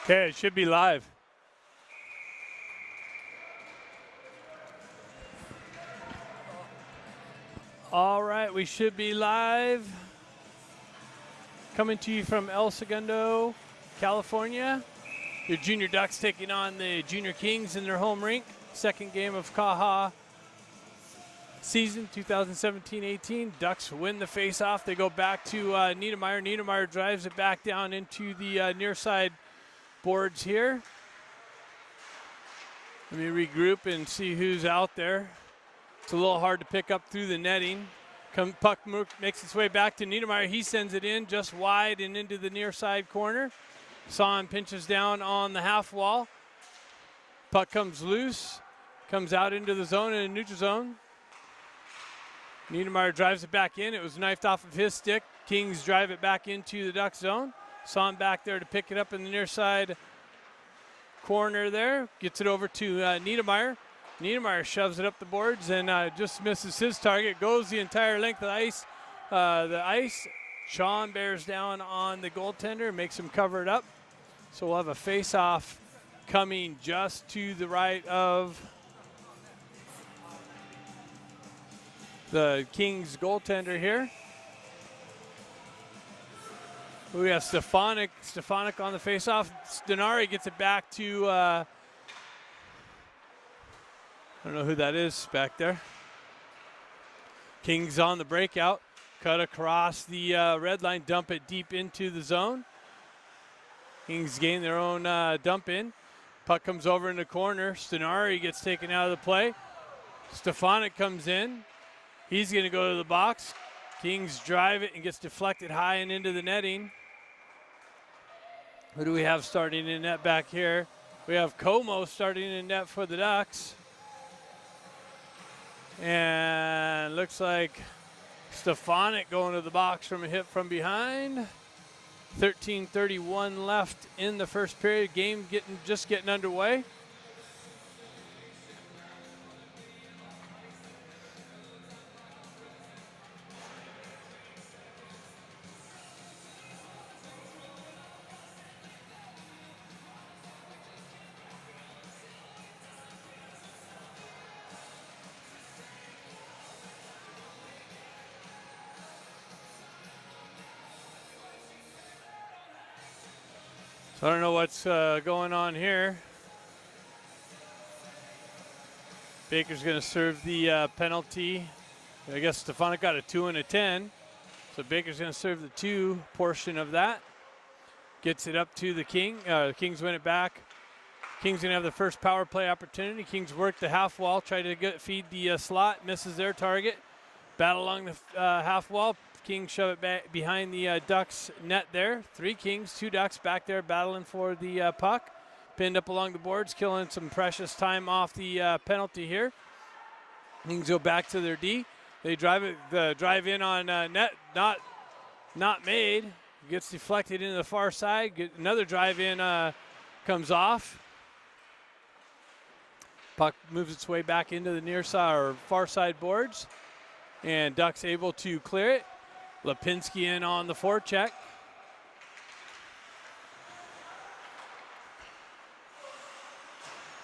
Okay, it should be live. All right, we should be live. Coming to you from El Segundo, California. Your Junior Ducks taking on the Junior Kings in their home rink. Second game of CAHA season 2017-18. Ducks win the face-off. They go back to Niedermeyer. Niedermeyer drives it back down into the near side boards here. Let me regroup and see who's out there. It's a little hard to pick up through the netting. Puck makes its way back to Niedermeyer. He sends it in just wide and into the near side corner. Son pinches down on the half wall. Puck comes loose, comes out into the zone in a neutral zone. Niedermeyer drives it back in. It was knifed off of his stick. Kings drive it back into the Duck zone. Son back there to pick it up in the near side corner there. Gets it over to Niedermeyer. Niedermeyer shoves it up the boards and just misses his target. Goes the entire length of the ice. Sean bears down on the goaltender, makes him cover it up. So we'll have a face-off coming just to the right of the Kings goaltender here. We have Stefanik on the face-off. Stenari gets it back to, I don't know who that is back there. Kings on the breakout. Cut across the red line, dump it deep into the zone. Kings gain their own dump in. Puck comes over in the corner. Stenari gets taken out of the play. Stefanik comes in. He's going to go to the box. Kings drive it and gets deflected high and into the netting. Who do we have starting in net back here? We have Como starting in net for the Ducks. And looks like Stefanik going to the box from a hit from behind. 13:31 left in the first period. Game just getting underway. So I don't know what's going on here. Baker's going to serve the penalty. I guess Stefanik got a 2 and a 10. So Baker's going to serve the 2 portion of that. Gets it up to the Kings win it back. Kings going to have the first power play opportunity. Kings work the half wall, try to feed the slot, misses their target. Battle along the half wall. Kings shove it back behind the Ducks net there. 3 Kings, 2 Ducks back there battling for the puck. Pinned up along the boards, killing some precious time off the penalty here. Kings go back to their D. They drive in on net, not made. Gets deflected into the far side. Another drive in comes off. Puck moves its way back into the near side or far side boards. And Ducks able to clear it. Lipinski in on the forecheck.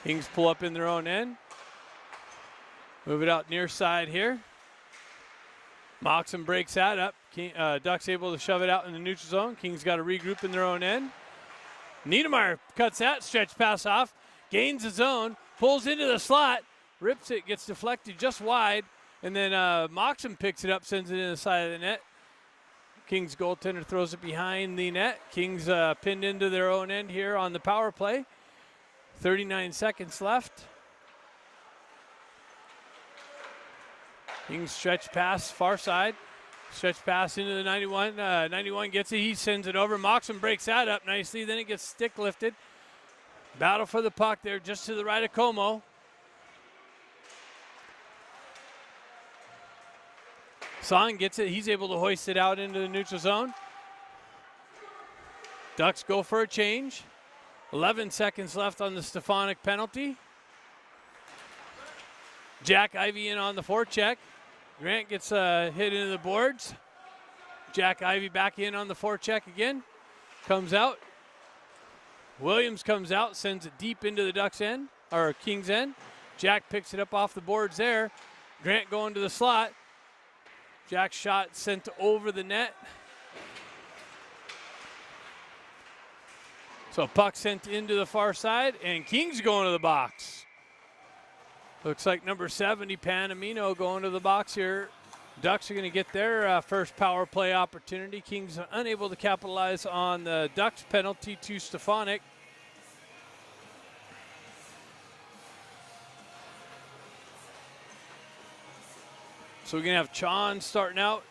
Kings pull up in their own end. Move it out near side here. Moxon breaks that up. Ducks able to shove it out in the neutral zone. Kings got to regroup in their own end. Niedermeyer cuts that, stretch pass off, gains the zone, pulls into the slot, rips it, gets deflected just wide, and then Moxon picks it up, sends it in the side of the net. Kings goaltender throws it behind the net. Kings pinned into their own end here on the power play. 39 seconds left. Kings stretch pass far side. Stretch pass into the 91. 91 gets it. He sends it over. Moxon breaks that up nicely. Then it gets stick lifted. Battle for the puck there just to the right of Como. Son gets it. He's able to hoist it out into the neutral zone. Ducks go for a change. 11 seconds left on the Stefanik penalty. Jack Ivey in on the forecheck. Grant gets hit into the boards. Jack Ivey back in on the forecheck again. Comes out. Williams comes out, sends it deep into the Ducks' end, or Kings' end. Jack picks it up off the boards there. Grant going to the slot. Jack's shot sent over the net. So puck sent into the far side, and Kings going to the box. Looks like number 70, Panamino, going to the box here. Ducks are going to get their first power play opportunity. Kings are unable to capitalize on the Ducks penalty to Stefanik. So we're going to have Chon starting out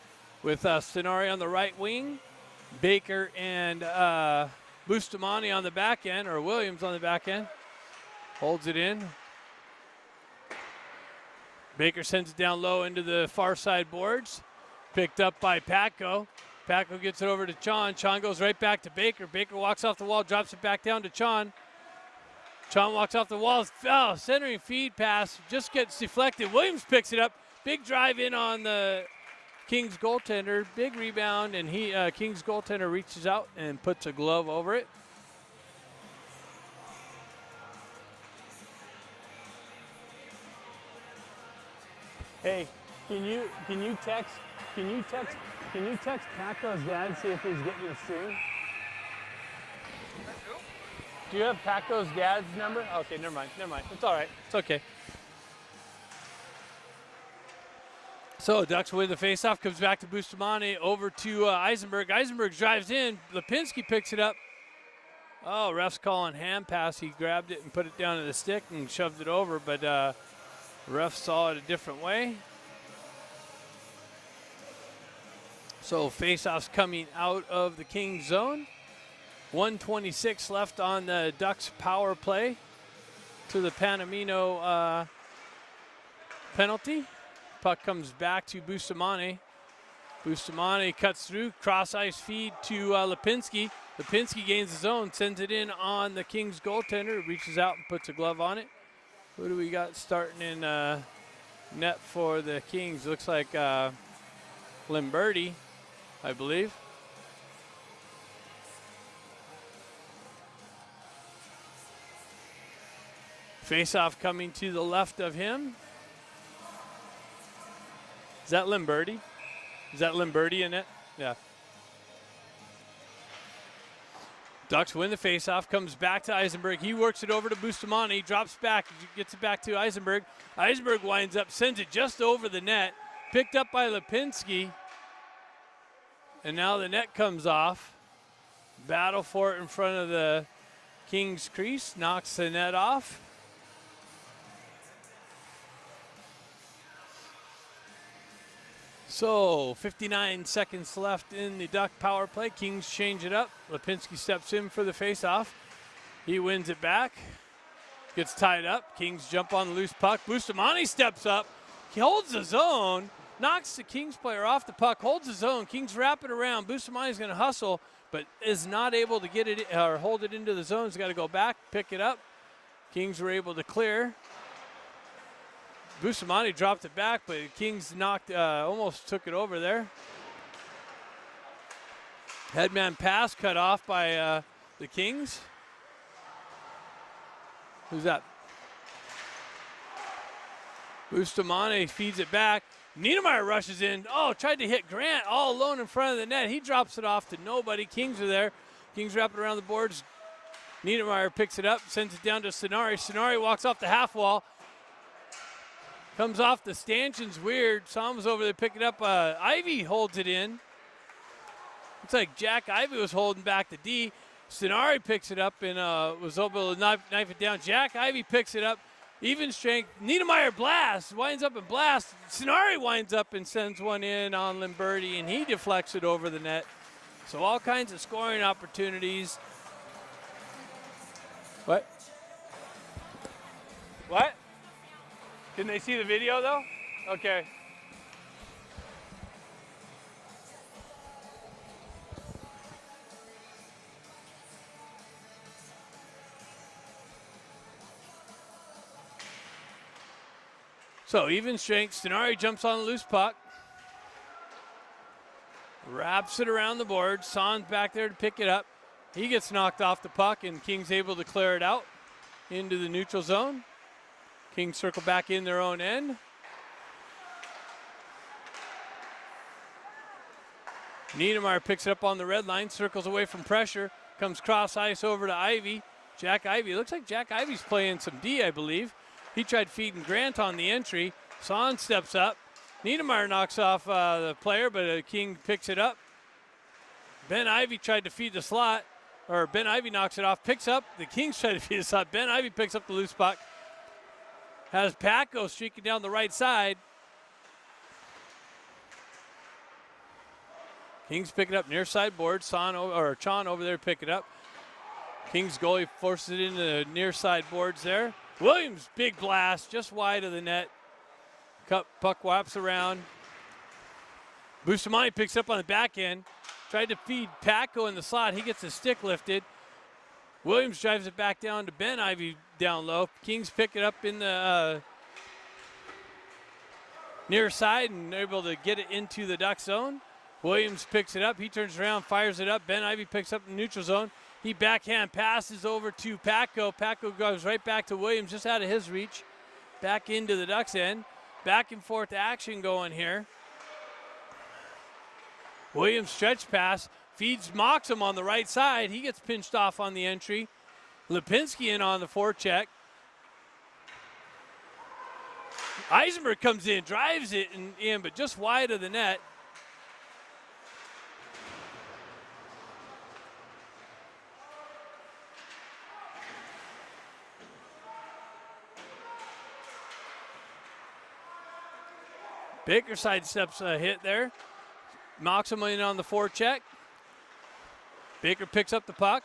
with Stenari on the right wing, Baker and Bustamante on the back end, or Williams on the back end. Holds it in. Baker sends it down low into the far side boards. Picked up by Patko. Patko gets it over to Chon. Chon goes right back to Baker. Baker walks off the wall, drops it back down to Chon. Chon walks off the wall. Oh, centering feed pass just gets deflected. Williams picks it up. Big drive in on the Kings goaltender. Big rebound, and Kings goaltender reaches out and puts a glove over it. Hey, can you text Paco's dad and see if he's getting a stream? Do you have Paco's dad's number? Okay, never mind. It's all right. It's okay. So Ducks win the faceoff, comes back to Bustamante, over to Eisenberg. Eisenberg drives in. Lipinski picks it up. Oh, ref's calling hand pass. He grabbed it and put it down to the stick and shoved it over, but ref saw it a different way. So faceoffs coming out of the Kings zone. 1:26 left on the Ducks power play to the Panamino penalty. Puck comes back to Bustamante. Bustamante cuts through, cross ice feed to Lipinski. Lipinski gains the zone, sends it in on the Kings goaltender, reaches out and puts a glove on it. Who do we got starting in net for the Kings? Looks like Limberti, I believe. Face-off coming to the left of him. Is that Limberti? Is that Limberti in it? Yeah. Ducks win the faceoff, comes back to Eisenberg. He works it over to Bustamante, drops back, gets it back to Eisenberg. Eisenberg winds up, sends it just over the net, picked up by Lipinski. And now the net comes off. Battle for it in front of the Kings crease, knocks the net off. So 59 seconds left in the Duck power play. Kings change it up. Lipinski steps in for the faceoff. He wins it back. Gets tied up. Kings jump on the loose puck. Bustamante steps up. He holds the zone. Knocks the Kings player off the puck. Holds the zone. Kings wrap it around. Bustamante's going to hustle, but is not able to get it or hold it into the zone. He's got to go back, pick it up. Kings were able to clear. Bustamante dropped it back, but Kings almost took it over there. Headman pass cut off by the Kings. Who's that? Bustamante feeds it back. Niedermeyer rushes in. Oh, tried to hit Grant all alone in front of the net. He drops it off to nobody. Kings are there. Kings wrap it around the boards. Niedermeyer picks it up, sends it down to Stenari. Stenari walks off the half wall. Comes off the stanchions weird. Som's over there picking up. Ivy holds it in. Looks like Jack Ivy was holding back the D. Stenari picks it up and was able to knife it down. Jack Ivy picks it up. Even strength. Niedermeyer blasts. Winds up and blasts. Stenari winds up and sends one in on Limberti, and he deflects it over the net. So all kinds of scoring opportunities. What? What? Can they see the video, though? Okay. So even strength. Stenari jumps on the loose puck. Wraps it around the board. Son's back there to pick it up. He gets knocked off the puck, and King's able to clear it out into the neutral zone. Kings circle back in their own end. Niedermeyer picks it up on the red line, circles away from pressure, comes cross ice over to Ivy. Jack Ivy, looks like Jack Ivy's playing some D, I believe. He tried feeding Grant on the entry. Son steps up. Niedermeyer knocks off the player, but King picks it up. Ben Ivy tried to feed the slot, or Ben Ivy knocks it off, picks up. The Kings try to feed the slot. Ben Ivy picks up the loose puck. Has Paco streaking down the right side. Kings pick it up near side board. Chon over there pick it up. Kings goalie forces it into the near side boards there. Williams, big blast, just wide of the net. Puck wraps around. Bustamante picks up on the back end. Tried to feed Paco in the slot. He gets his stick lifted. Williams drives it back down to Ben Ivy down low. Kings pick it up in the near side and able to get it into the Duck zone. Williams picks it up. He turns around, fires it up. Ben Ivy picks up the neutral zone. He backhand passes over to Paco. Paco goes right back to Williams, just out of his reach. Back into the Ducks end. Back and forth action going here. Williams stretch pass, feeds Moxham on the right side. He gets pinched off on the entry. Lipinski in on the forecheck. Eisenberg comes in, drives it in, but just wide of the net. Baker side steps a hit there. Moxham in on the forecheck. Baker picks up the puck.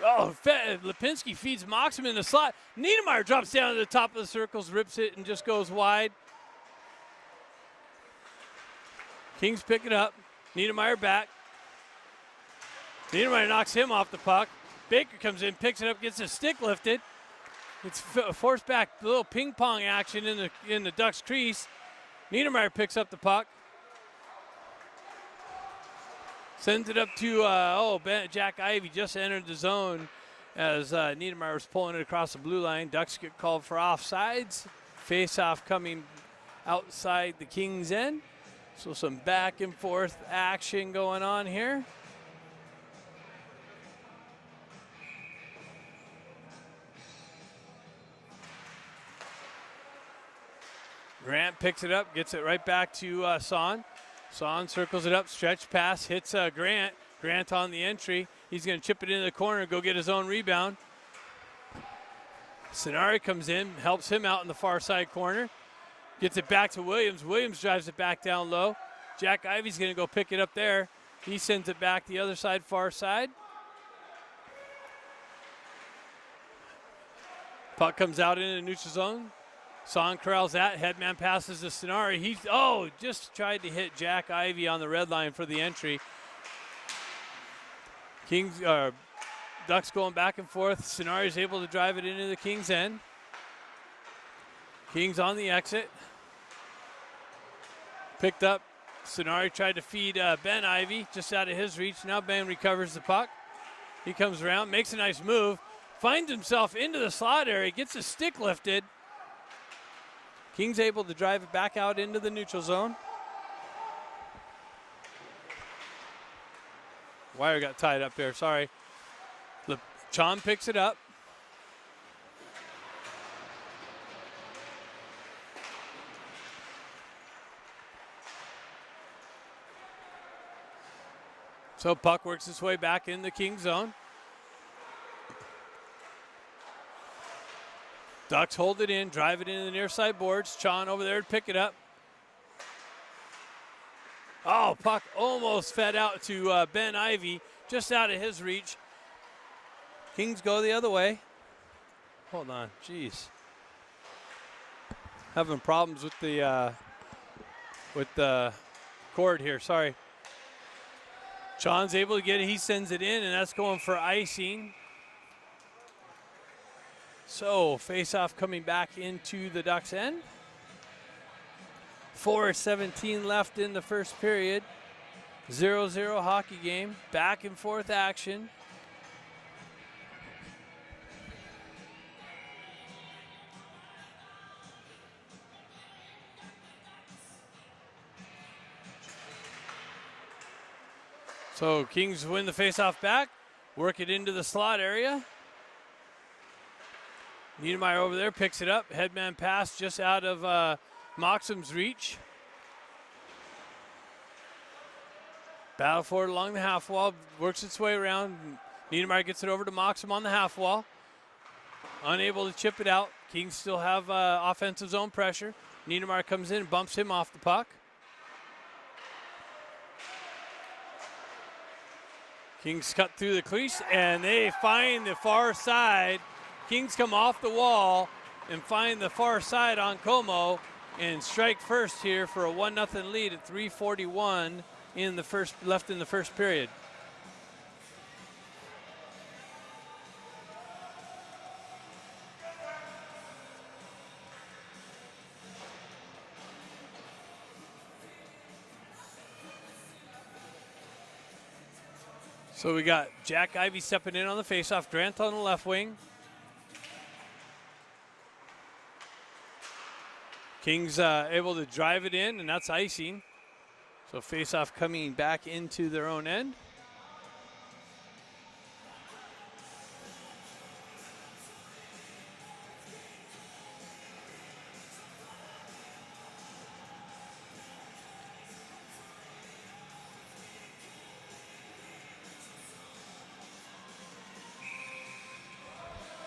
Oh, Lipinski feeds Moxham in the slot. Niedermeyer drops down to the top of the circles, rips it, and just goes wide. Kings pick it up. Niedermeyer back. Niedermeyer knocks him off the puck. Baker comes in, picks it up, gets his stick lifted. It's forced back, a little ping pong action in the Ducks crease. Niedermeyer picks up the puck. Sends it up to, Jack Ivy just entered the zone as Niedermeyer was pulling it across the blue line. Ducks get called for offsides. Face-off coming outside the Kings' end. So some back and forth action going on here. Grant picks it up, gets it right back to Son. Son circles it up, stretch pass, hits Grant. Grant on the entry. He's going to chip it into the corner, go get his own rebound. Sonari comes in, helps him out in the far side corner. Gets it back to Williams. Williams drives it back down low. Jack Ivy's going to go pick it up there. He sends it back the other side, far side. Puck comes out into the neutral zone. Son corrals that. Headman passes to Sonari. He just tried to hit Jack Ivy on the red line for the entry. Ducks going back and forth. Sonari's able to drive it into the Kings' end. Kings on the exit. Picked up. Sonari tried to feed Ben Ivy just out of his reach. Now Ben recovers the puck. He comes around, makes a nice move, finds himself into the slot area, gets his stick lifted. Kings able to drive it back out into the neutral zone. Wire got tied up there, sorry. Chon picks it up. So puck works its way back in the Kings zone. Ducks hold it in, drive it into the near side boards. Chon over there to pick it up. Oh, puck almost fed out to Ben Ivy, just out of his reach. Kings go the other way. Hold on, jeez. Having problems with the cord here, sorry. Chon's able to get it, he sends it in, and that's going for icing. So, face-off coming back into the Ducks' end. 4:17 left in the first period. 0-0 hockey game, back and forth action. So Kings win the faceoff back, work it into the slot area. Niedermeyer over there picks it up. Headman pass just out of Moxham's reach. Battle for it along the half wall, works its way around. Niedermeyer gets it over to Moxham on the half wall. Unable to chip it out. Kings still have offensive zone pressure. Niedermeyer comes in and bumps him off the puck. Kings cut through the crease, and they find the far side. Kings come off the wall and find the far side on Como and strike first here for a 1-0 lead at 3:41 in the first left in the first period. So we got Jack Ivey stepping in on the faceoff, Grant on the left wing. Kings able to drive it in, and that's icing. So faceoff coming back into their own end.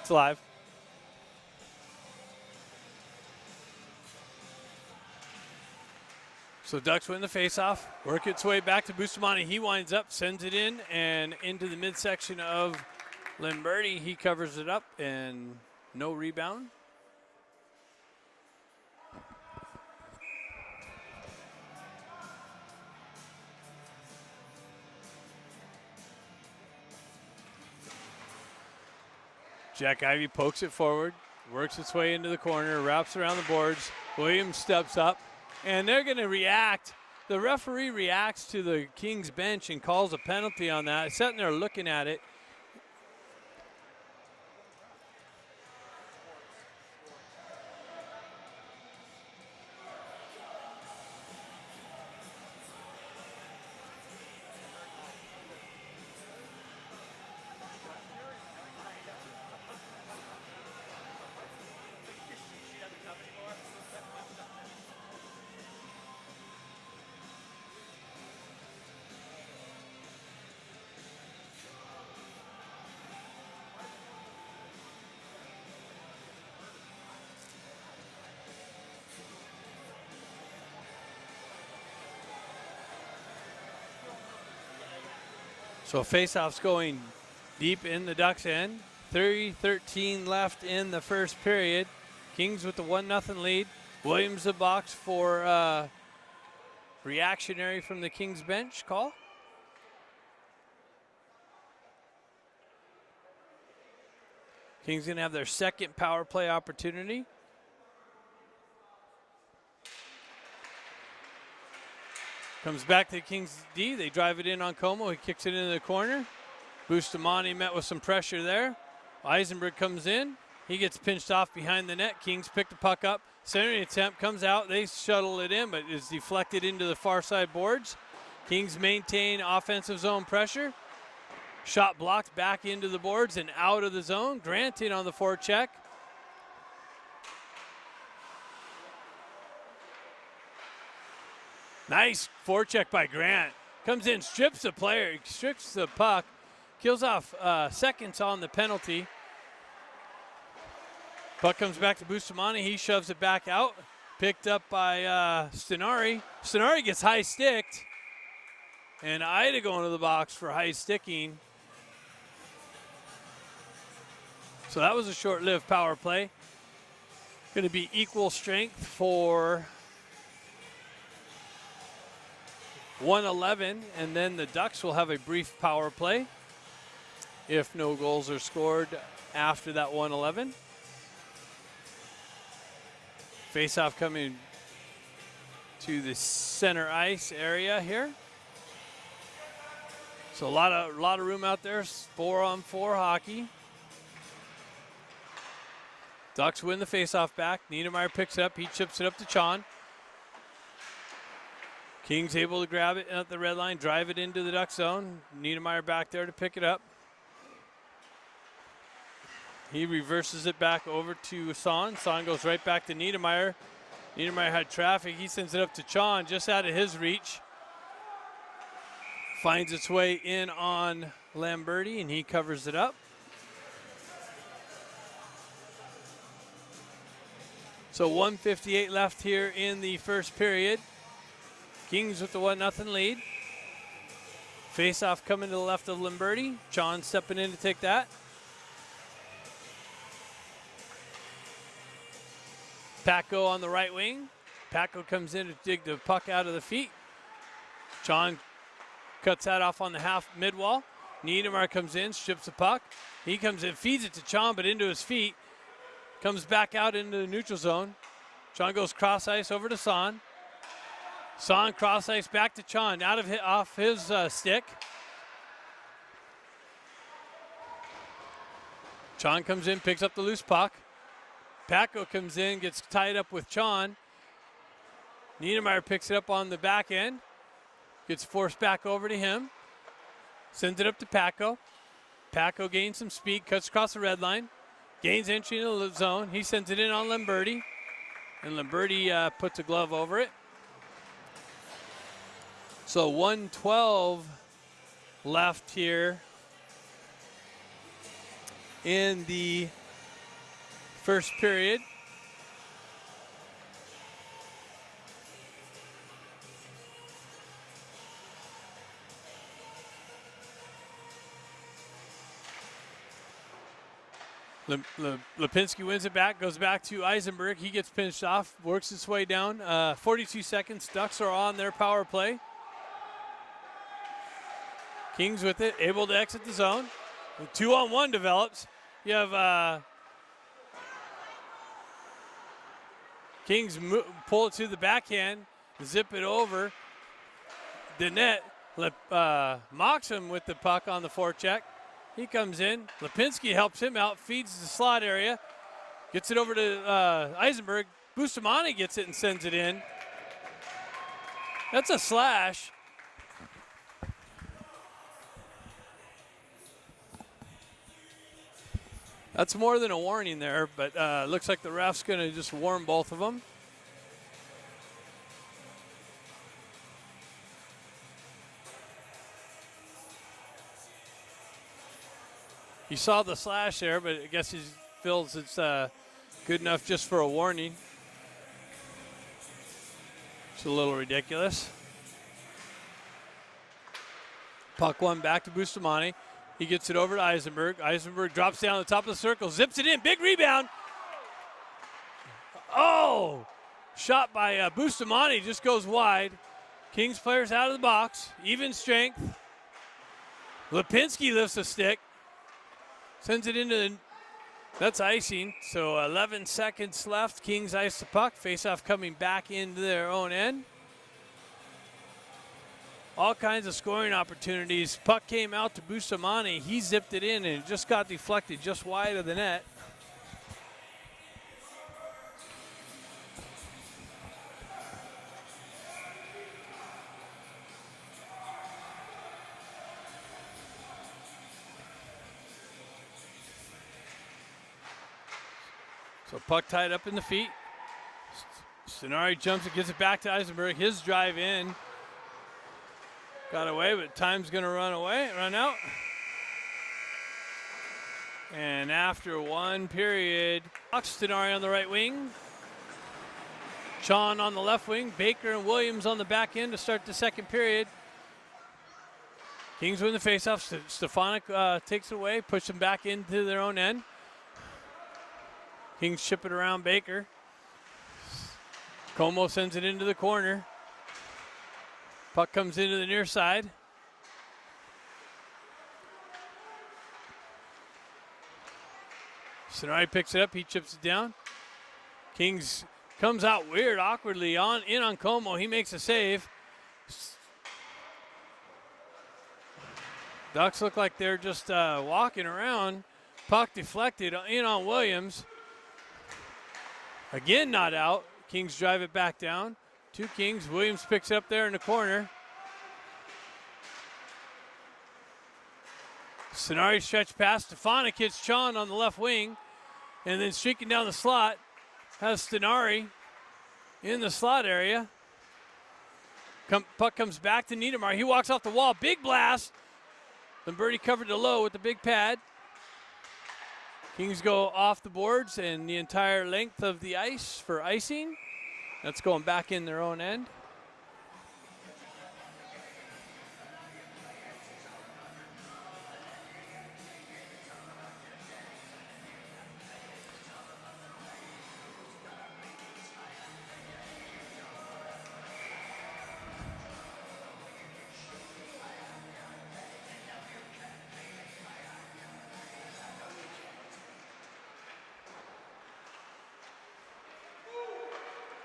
It's live. So Ducks win the faceoff, work its way back to Bustamante. He winds up, sends it in, and into the midsection of Limberti. He covers it up, and no rebound. Jack Ivey pokes it forward, works its way into the corner, wraps around the boards. Williams steps up, and they're going to react. The referee reacts to the Kings bench and calls a penalty on that. Sitting there looking at it. So faceoff's going deep in the Ducks' end. 3:13 left in the first period. Kings with the 1-0 lead. Williams the box for reactionary from the Kings bench call. Kings gonna have their second power play opportunity. Comes back to the Kings D. They drive it in on Como. He kicks it into the corner. Bustamante met with some pressure there. Eisenberg comes in. He gets pinched off behind the net. Kings pick the puck up. Centering attempt comes out. They shuttle it in, but is deflected into the far side boards. Kings maintain offensive zone pressure. Shot blocked back into the boards and out of the zone. Grant in on the forecheck. Nice forecheck by Grant. Comes in, strips the player, strips the puck, kills off seconds on the penalty. Puck comes back to Bustamante. He shoves it back out. Picked up by Stenari. Stenari gets high sticked. And Ida going to the box for high sticking. So that was a short-lived power play. Going to be equal strength for 1:11, and then the Ducks will have a brief power play if no goals are scored after that 1:11. Face-off coming to the center ice area here. So a lot of room out there. 4-on-4 hockey. Ducks win the faceoff back. Niedermeyer picks it up. He chips it up to Chon. King's able to grab it at the red line, drive it into the Duck zone. Niedermeyer back there to pick it up. He reverses it back over to Son. Son goes right back to Niedermeyer. Niedermeyer had traffic. He sends it up to Chon, just out of his reach. Finds its way in on Lamberti, and he covers it up. So 1:58 left here in the first period. Kings with the 1-0 lead. Face-off coming to the left of Lamberti. Chon stepping in to take that. Paco on the right wing. Paco comes in to dig the puck out of the feet. Chon cuts that off on the half mid-wall. Niedermeyer comes in, strips the puck. He comes in, feeds it to Chon, but into his feet. Comes back out into the neutral zone. Chon goes cross ice over to Son. Son cross ice back to Chon, off his stick. Chon comes in, picks up the loose puck. Paco comes in, gets tied up with Chon. Niedermeyer picks it up on the back end. Gets forced back over to him. Sends it up to Paco. Paco gains some speed, cuts across the red line. Gains entry into the zone. He sends it in on Lamberti. And Lamberti puts a glove over it. So 1:12 left here in the first period. Lipinski wins it back, goes back to Eisenberg. He gets pinched off, works his way down. 42 seconds. Ducks are on their power play. Kings with it, able to exit the zone. The 2-on-1 develops. You have Kings pull it to the backhand, zip it over the net. Moxham with the puck on the forecheck. He comes in. Lipinski helps him out, feeds the slot area, gets it over to Eisenberg. Bustamante gets it and sends it in. That's a slash. That's more than a warning there, but looks like the ref's going to just warn both of them. He saw the slash there, but I guess he feels it's good enough just for a warning. It's a little ridiculous. Puck one back to Bustamante. He gets it over to Eisenberg. Eisenberg drops down the top of the circle, zips it in. Big rebound. Oh! Shot by Bustamante, just goes wide. Kings players out of the box. Even strength. Lipinski lifts a stick. Sends it into the, that's icing. So 11 seconds left. Kings ice the puck. Face-off coming back into their own end. All kinds of scoring opportunities. Puck came out to Bustamante. He zipped it in and it just got deflected just wide of the net. So puck tied up in the feet. Stenari jumps and gets it back to Eisenberg. His drive in. Got away, but time's going to run out. And after one period, Stenari on the right wing. Chon on the left wing. Baker and Williams on the back end to start the second period. Kings win the faceoff. Stefanik takes it away, push them back into their own end. Kings ship it around Baker. Como sends it into the corner. Puck comes into the near side. Stenari picks it up. He chips it down. Kings comes out weird, awkwardly in on Como. He makes a save. Ducks look like they're just walking around. Puck deflected in on Williams. Again, not out. Kings drive it back down. 2 Kings. Williams picks it up there in the corner. Sonari stretch pass. Stefanik hits Chon on the left wing. And then streaking down the slot has Stenari in the slot area. Puck comes back to Niedermeyer. He walks off the wall. Big blast. Lamberti covered the low with the big pad. Kings go off the boards and the entire length of the ice for icing. That's going back in their own end.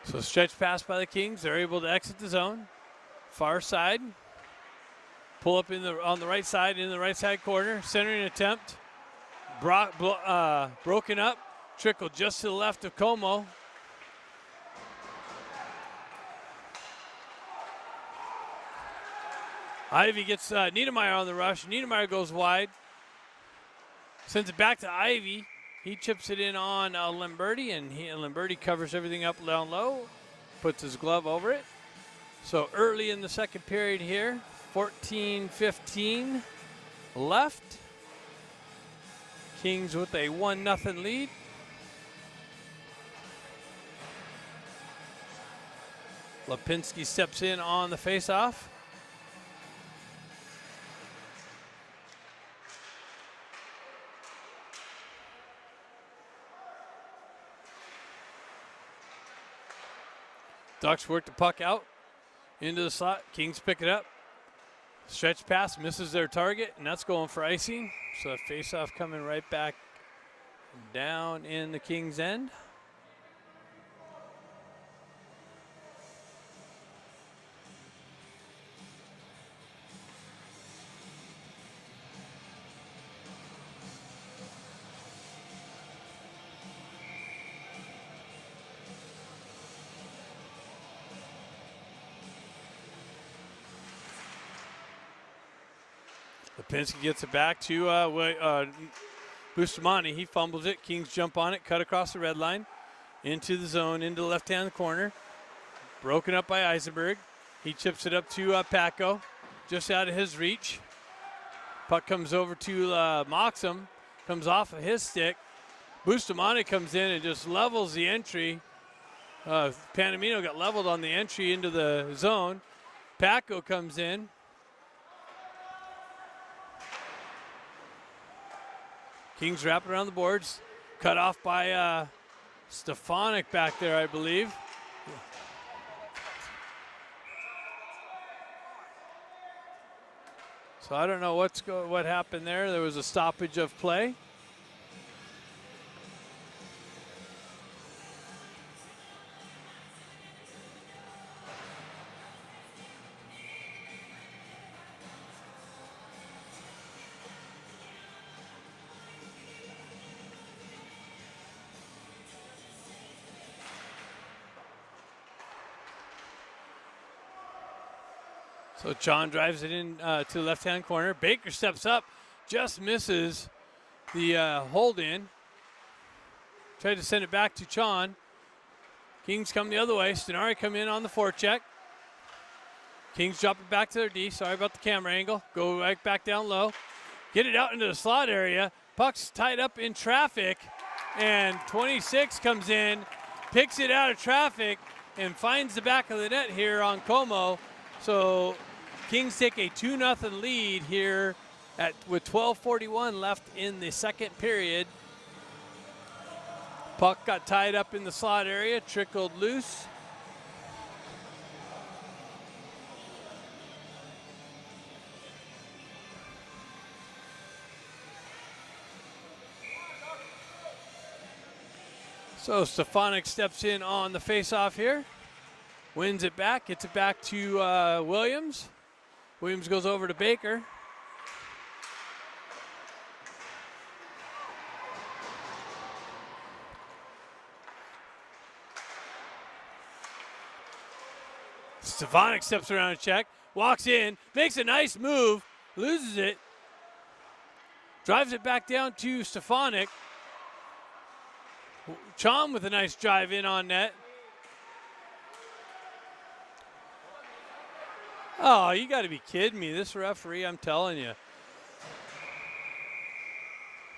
So stretch pass by the Kings. They're able to exit the zone. Far side. Pull up on the right side, in the right side corner. Centering attempt. Broken up. Trickle just to the left of Como. Ivy gets Niedermeyer on the rush. Niedermeyer goes wide. Sends it back to Ivy. He chips it in on Lamberti, and Lamberti covers everything up down low, puts his glove over it. So early in the second period here, 14-15 left. Kings with a 1-0 lead. Lipinski steps in on the faceoff. Ducks work the puck out into the slot. Kings pick it up. Stretch pass misses their target, and that's going for icing. So a face-off coming right back down in the Kings' end. Lipinski gets it back to Bustamante. He fumbles it. Kings jump on it, cut across the red line, into the zone, into the left-hand corner. Broken up by Eisenberg. He chips it up to Paco, just out of his reach. Puck comes over to Moxham, comes off of his stick. Bustamante comes in and just levels the entry. Panamino got leveled on the entry into the zone. Paco comes in. Kings wrap around the boards. Cut off by Stefanik back there, I believe. So I don't know what happened there. There was a stoppage of play. So Chon drives it in to the left-hand corner. Baker steps up, just misses the hold-in. Tried to send it back to Chon. Kings come the other way. Stenari come in on the forecheck. Kings drop it back to their D. Sorry about the camera angle. Go right back down low. Get it out into the slot area. Puck's tied up in traffic. And 26 comes in, picks it out of traffic, and finds the back of the net here on Como. So Kings take a 2-0 lead here with 12:41 left in the second period. Puck got tied up in the slot area, trickled loose. So Stefanik steps in on the faceoff here. Wins it back, gets it back to Williams. Williams goes over to Baker. Stefanik steps around a check, walks in, makes a nice move, loses it, drives it back down to Stefanik. Chom with a nice drive in on net. Oh, you got to be kidding me. This referee, I'm telling you.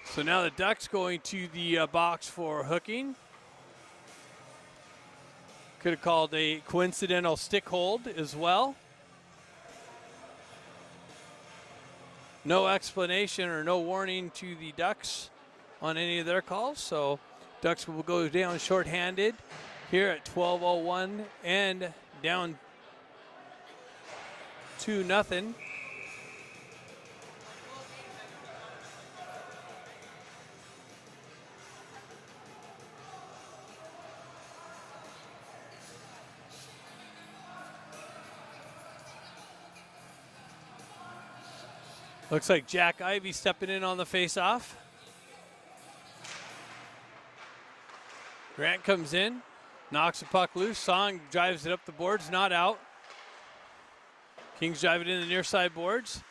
So now the Ducks going to the box for hooking. Could have called a coincidental stick hold as well. No explanation or no warning to the Ducks on any of their calls. So Ducks will go down shorthanded here at 12:01 and down 2-0. Looks like Jack Ivey stepping in on the face-off. Grant comes in, knocks the puck loose. Song drives it up the boards, not out. Kings drive it in the near side boards.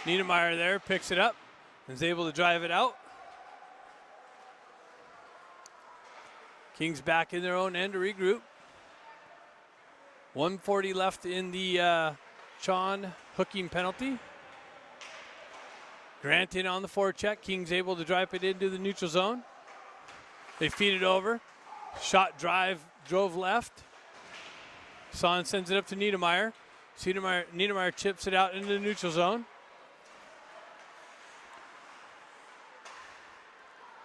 Niedermeyer there picks it up and is able to drive it out. Kings back in their own end to regroup. 1:40 left in the Sean hooking penalty. Grant in on the forecheck. Kings able to drive it into the neutral zone. They feed it over. Shot drive, drove left. Son sends it up to Niedermeyer. Niedermeyer chips it out into the neutral zone.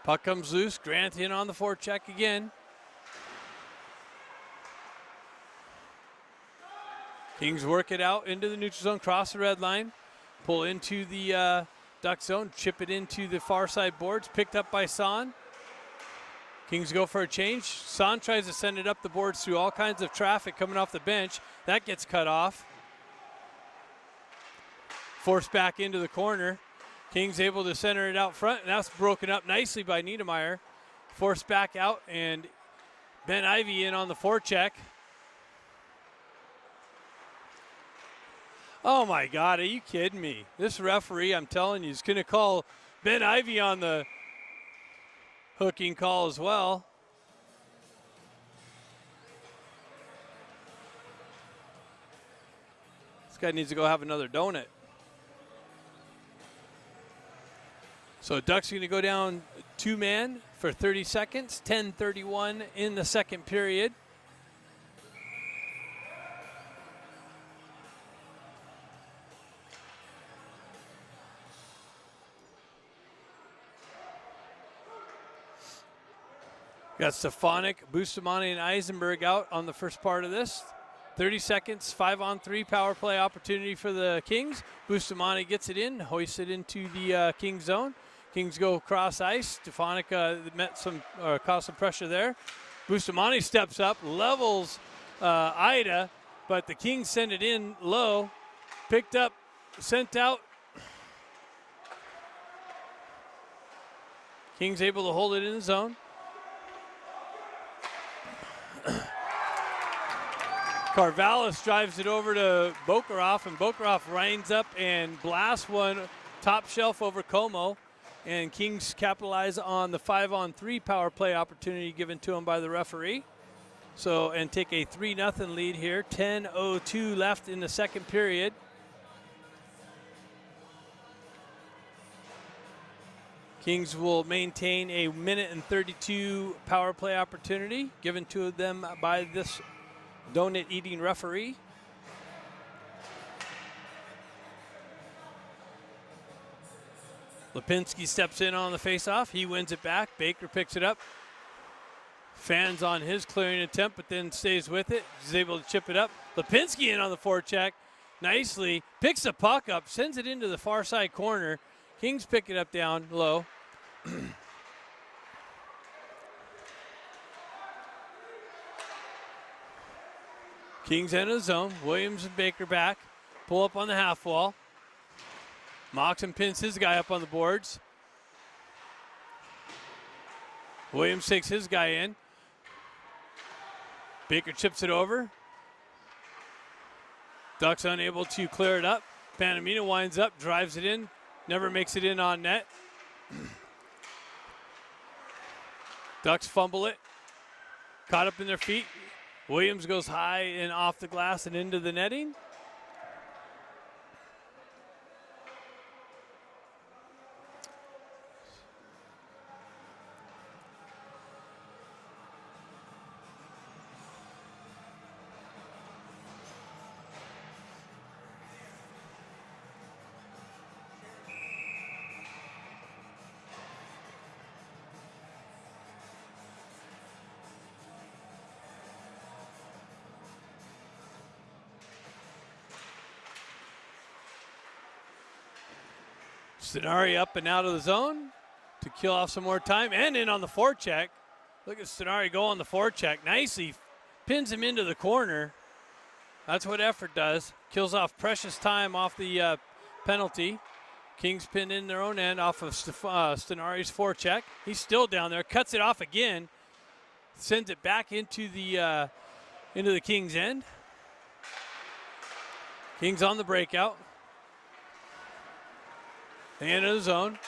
Puck comes loose. Grant in on the forecheck again. Kings work it out into the neutral zone, cross the red line, pull into the Duck zone, chip it into the far side boards, picked up by Son. Kings go for a change. Son tries to send it up the boards through all kinds of traffic coming off the bench. That gets cut off. Forced back into the corner. Kings able to center it out front, and that's broken up nicely by Niedermeyer. Forced back out, and Ben Ivey in on the forecheck. Oh my God, are you kidding me? This referee, I'm telling you, is going to call Ben Ivey on the hooking call as well. This guy needs to go have another donut. So Ducks are going to go down two-man for 30 seconds, 10:31 in the second period. Got Stefanik, Bustamante, and Eisenberg out on the first part of this. 30 seconds, 5-on-3 power play opportunity for the Kings. Bustamante gets it in, hoists it into the Kings zone. Kings go cross ice. Stefanik caused some pressure there. Bustamante steps up, levels Ida, but the Kings send it in low. Picked up, sent out. Kings able to hold it in the zone. Carvallis drives it over to Bokaroff, and Bokaroff lines up and blasts one top shelf over Como. And Kings capitalize on the 5-on-3 power play opportunity given to them by the referee. So, and take a 3-0 lead here. 10:02 left in the second period. Kings will maintain a 1:32 power play opportunity given to them by this donut-eating referee. Lipinski steps in on the faceoff. He wins it back. Baker picks it up. Fans on his clearing attempt, but then stays with it. He's able to chip it up. Lipinski in on the forecheck. Nicely. Picks the puck up. Sends it into the far side corner. Kings pick it up down low. Kings enter the zone. Williams and Baker back. Pull up on the half wall. Moxon pins his guy up on the boards. Williams takes his guy in. Baker chips it over. Ducks unable to clear it up. Panamina winds up, drives it in, never makes it in on net. Ducks fumble it. Caught up in their feet. Williams goes high and off the glass and into the netting. Stenari up and out of the zone to kill off some more time and in on the forecheck. Look at Stenari go on the forecheck. Nicely pins him into the corner. That's what effort does. Kills off precious time off the penalty. Kings pin in their own end off of Stenari's forecheck. He's still down there. Cuts it off again. Sends it back into the Kings end. Kings on the breakout. The end of the zone.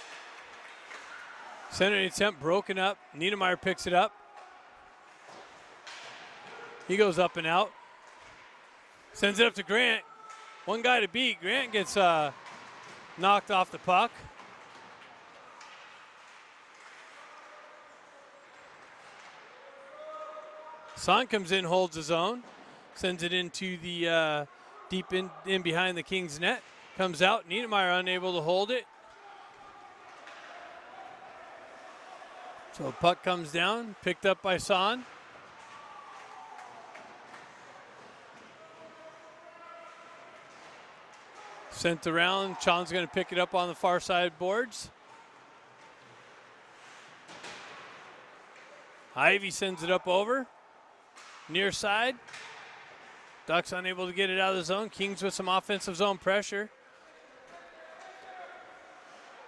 Center attempt broken up. Niedermeyer picks it up. He goes up and out. Sends it up to Grant. One guy to beat. Grant gets knocked off the puck. Son comes in, holds his own. Sends it into the deep in behind the Kings net. Comes out. Niedermeyer unable to hold it. So puck comes down, picked up by Son. Sent around. Chon's going to pick it up on the far side boards. Ivy sends it up over. Near side. Ducks unable to get it out of the zone. Kings with some offensive zone pressure.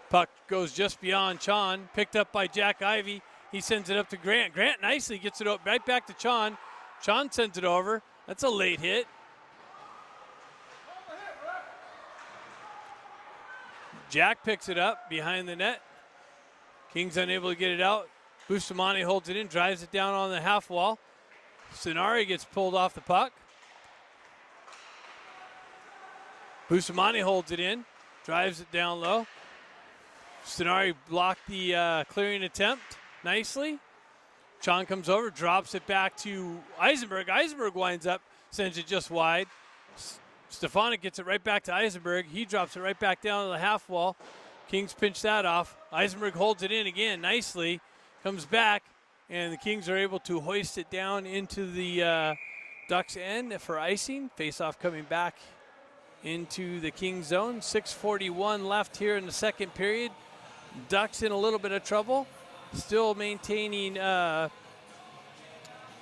Puck goes just beyond Chon. Picked up by Jack Ivy. He sends it up to Grant. Grant nicely gets it right back to Chon. Chon sends it over. That's a late hit. Jack picks it up behind the net. Kings unable to get it out. Bustamante holds it in, drives it down on the half wall. Stenari gets pulled off the puck. Bustamante holds it in, drives it down low. Stenari blocked the clearing attempt nicely. Chon comes over, drops it back to Eisenberg. Eisenberg winds up, sends it just wide. Stefanik gets it right back to Eisenberg. He drops it right back down to the half wall. Kings pinch that off. Eisenberg holds it in again nicely. Comes back, and the Kings are able to hoist it down into the Ducks end for icing. Face-off coming back into the Kings zone. 6:41 left here in the second period. Ducks in a little bit of trouble. Still maintaining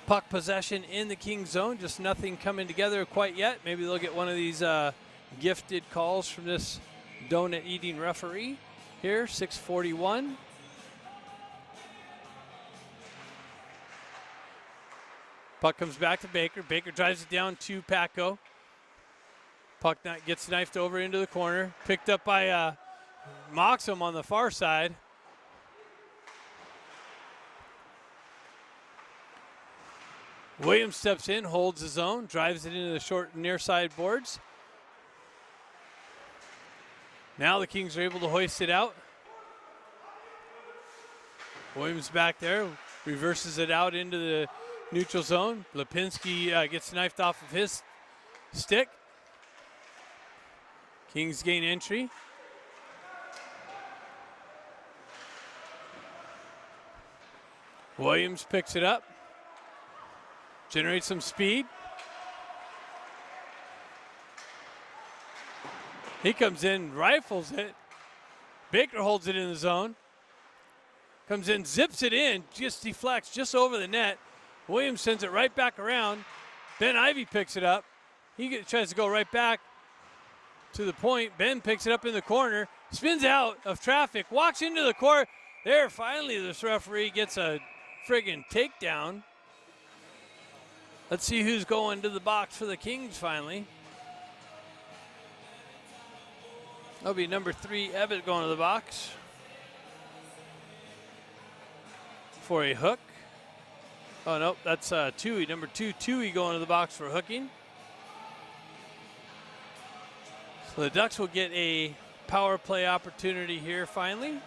puck possession in the Kings zone. Just nothing coming together quite yet. Maybe they'll get one of these gifted calls from this donut-eating referee here. 6:41. Puck comes back to Baker. Baker drives it down to Paco. Puck gets knifed over into the corner. Picked up by Moxham on the far side. Williams steps in, holds his own, drives it into the short near side boards. Now the Kings are able to hoist it out. Williams back there, reverses it out into the neutral zone. Lipinski gets knifed off of his stick. Kings gain entry. Williams picks it up. Generates some speed. He comes in, rifles it. Baker holds it in the zone. Comes in, zips it in, just deflects just over the net. Williams sends it right back around. Ben Ivy picks it up. He tries to go right back to the point. Ben picks it up in the corner, spins out of traffic, walks into the court. There, finally, this referee gets a friggin' takedown. Let's see who's going to the box for the Kings finally. That'll be number 3, Ebbett, going to the box for a hook. Oh, no, that's Tui. Number 2, Tui, going to the box for hooking. So the Ducks will get a power play opportunity here finally.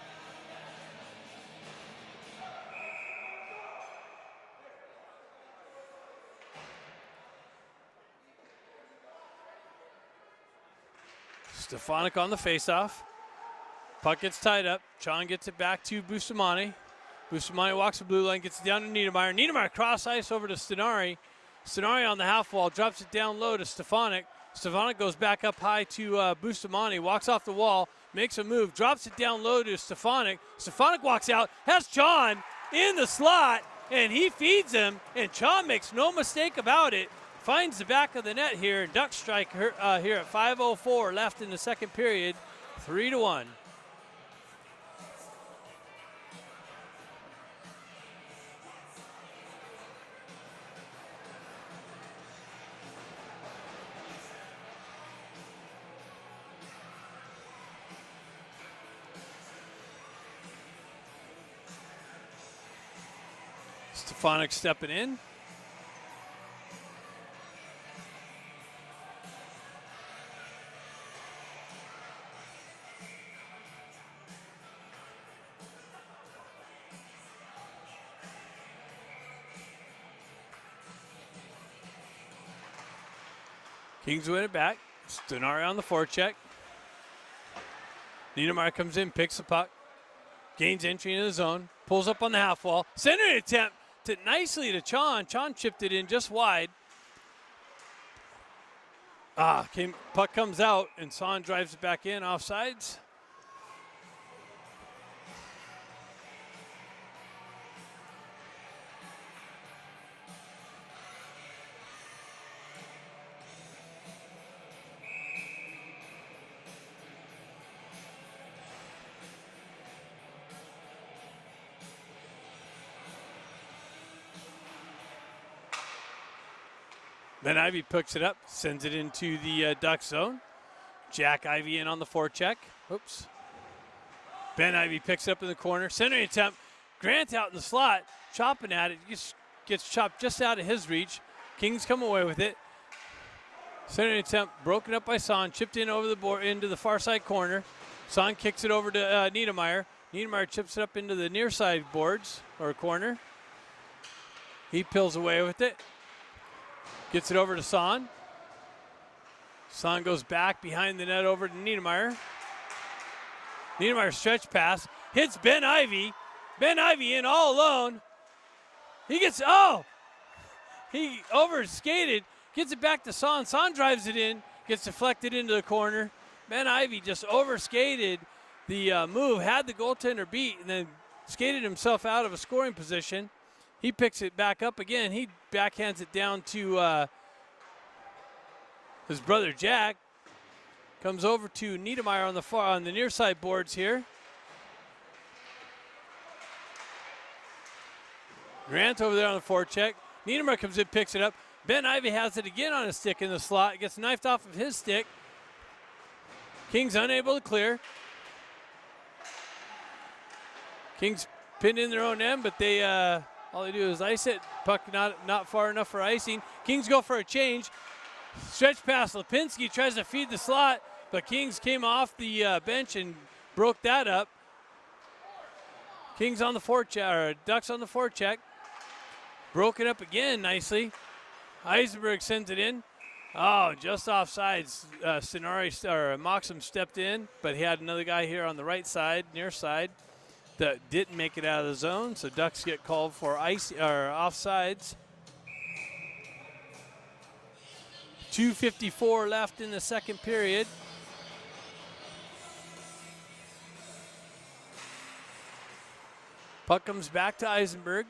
Stefanik on the faceoff. Puck gets tied up. Chon gets it back to Bustamante. Bustamante walks the blue line, gets it down to Niedermeyer. Niedermeyer cross ice over to Stenari. Stenari on the half wall, drops it down low to Stefanik. Stefanik goes back up high to Bustamante, walks off the wall, makes a move, drops it down low to Stefanik. Stefanik walks out, has Chon in the slot, and he feeds him, and Chon makes no mistake about it. Finds the back of the net here. Duck strike here at 5:04 left in the second period, 3-1. Stefanik stepping in. Kings win it back. Stenari on the forecheck. Niedermeyer comes in, picks the puck, gains entry into the zone, pulls up on the half wall, centering attempt nicely to Chon. Chon chipped it in just wide. Puck comes out, and Son drives it back in, offsides. Ben Ivy picks it up, sends it into the Duck zone. Jack Ivy in on the forecheck. Oops. Ben Ivy picks it up in the corner. Centering attempt. Grant out in the slot, chopping at it. Gets chopped just out of his reach. Kings come away with it. Centering attempt broken up by Son, chipped in over the board into the far side corner. Son kicks it over to Niedermeyer. Niedermeyer chips it up into the near side boards or corner. He peels away with it. Gets it over to Son. Son goes back behind the net over to Niedermeyer. Niedermeyer stretch pass. Hits Ben Ivy. Ben Ivy in all alone. He overskated. Gets it back to Son. Son drives it in. Gets deflected into the corner. Ben Ivy just overskated the move. Had the goaltender beat and then skated himself out of a scoring position. He picks it back up again. He backhands it down to his brother Jack. Comes over to Niedermeyer on the near side boards here. Grant over there on the forecheck. Niedermeyer comes in, picks it up. Ben Ivy has it again on a stick in the slot. Gets knifed off of his stick. Kings unable to clear. Kings pinned in their own end, but they all they do is ice it. Puck not far enough for icing. Kings go for a change. Stretch pass. Lipinski tries to feed the slot, but Kings came off the bench and broke that up. Kings on the forecheck, or Ducks on the forecheck. Broken up again nicely. Eisenberg sends it in. Oh, just offsides. Moxham stepped in, but he had another guy here on the right side, near side, that didn't make it out of the zone, so Ducks get called for offsides. 2:54 left in the second period. Puck comes back to Eisenberg.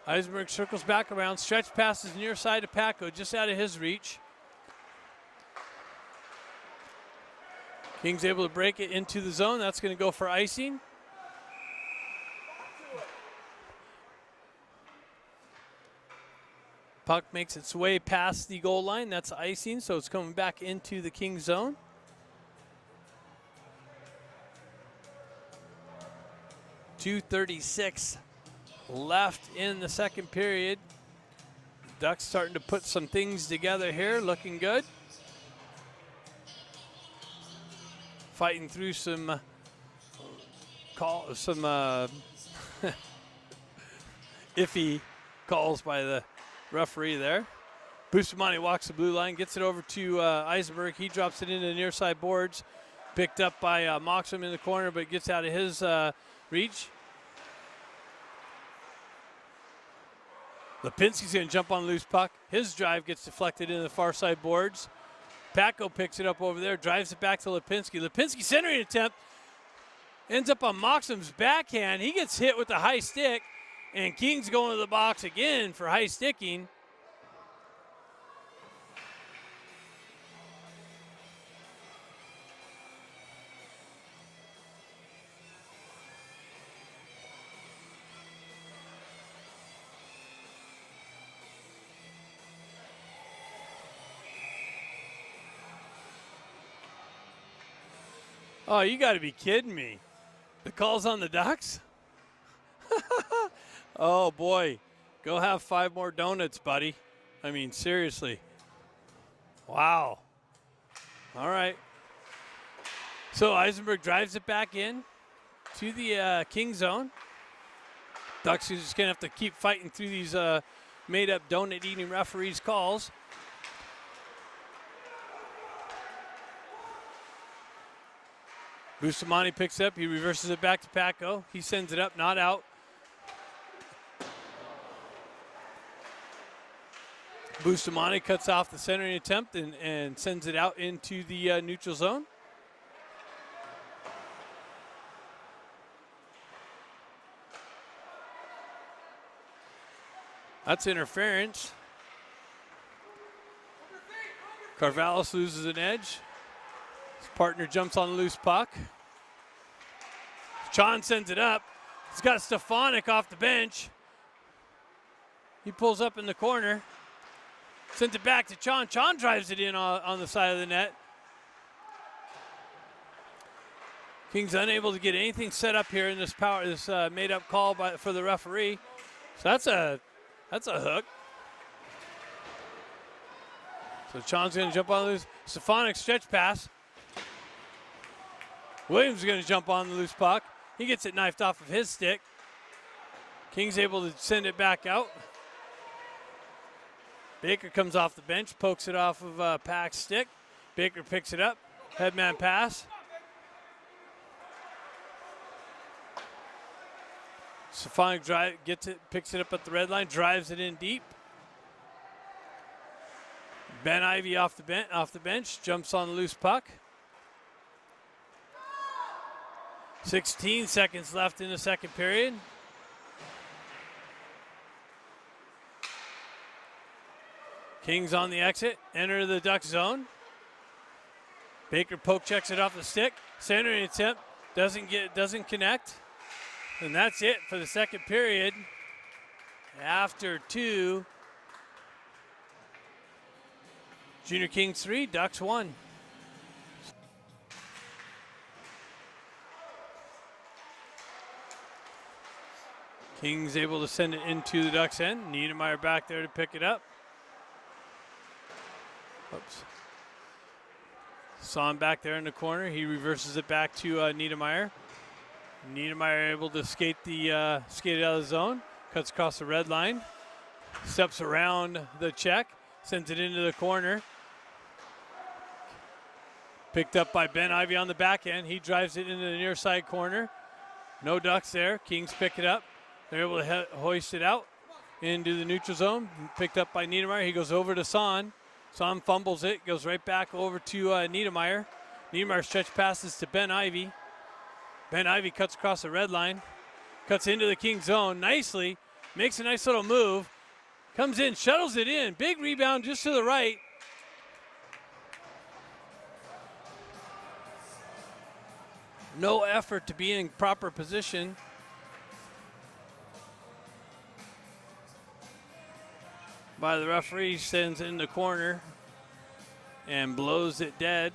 Eisenberg circles back around, stretch passes near side to Paco, just out of his reach. Kings able to break it into the zone. That's going to go for icing. Puck makes its way past the goal line. That's icing, so it's coming back into the Kings zone. 2:36 left in the second period. Ducks starting to put some things together here, looking good. Fighting through some iffy calls by the referee there. Bustamante walks the blue line, gets it over to Eisenberg. He drops it into the near side boards. Picked up by Moxham in the corner, but gets out of his reach. Lipinski's going to jump on the loose puck. His drive gets deflected into the far side boards. Paco picks it up over there, drives it back to Lipinski. Lipinski centering attempt ends up on Moxham's backhand. He gets hit with the high stick, and King's going to the box again for high sticking. Oh, you got to be kidding me. The call's on the Ducks? Oh, boy. Go have 5 more donuts, buddy. I mean, seriously. Wow. All right. So Eisenberg drives it back in to the King zone. Ducks are just going to have to keep fighting through these made-up donut-eating referees' calls. Bustamante picks up. He reverses it back to Paco. He sends it up, not out. Bustamante cuts off the centering attempt and sends it out into the neutral zone. That's interference. Carvallis loses an edge. His partner jumps on the loose puck. Chon sends it up. He's got Stefanik off the bench. He pulls up in the corner. Sends it back to Chon. Chon drives it in on the side of the net. King's unable to get anything set up here in this made-up call for the referee. So that's a hook. So Chon's going to jump on the loose. Stefanik stretch pass. Williams is going to jump on the loose puck. He gets it knifed off of his stick. King's able to send it back out. Baker comes off the bench, pokes it off of Pack's stick. Baker picks it up. Headman pass. Stefanik picks it up at the red line, drives it in deep. Ben Ivy off the bench, jumps on the loose puck. 16 seconds left in the second period. Kings on the exit, enter the Duck zone. Baker poke checks it off the stick. Centering attempt, doesn't connect. And that's it for the second period. After 2, Junior Kings 3, Ducks 1. Kings able to send it into the Ducks end. Niedermeyer back there to pick it up. Oops. Saw him back there in the corner. He reverses it back to Niedermeyer. Niedermeyer able to skate it out of the zone. Cuts across the red line. Steps around the check. Sends it into the corner. Picked up by Ben Ivy on the back end. He drives it into the near side corner. No Ducks there. Kings pick it up. They're able to hoist it out into the neutral zone. Picked up by Niedermeyer. He goes over to Son. Son fumbles it. Goes right back over to Niedermeyer. Niedermeyer stretch passes to Ben Ivy. Ben Ivy cuts across the red line. Cuts into the King zone nicely. Makes a nice little move. Comes in, shuttles it in. Big rebound just to the right. No effort to be in proper position. By the referee, sends it in the corner and blows it dead.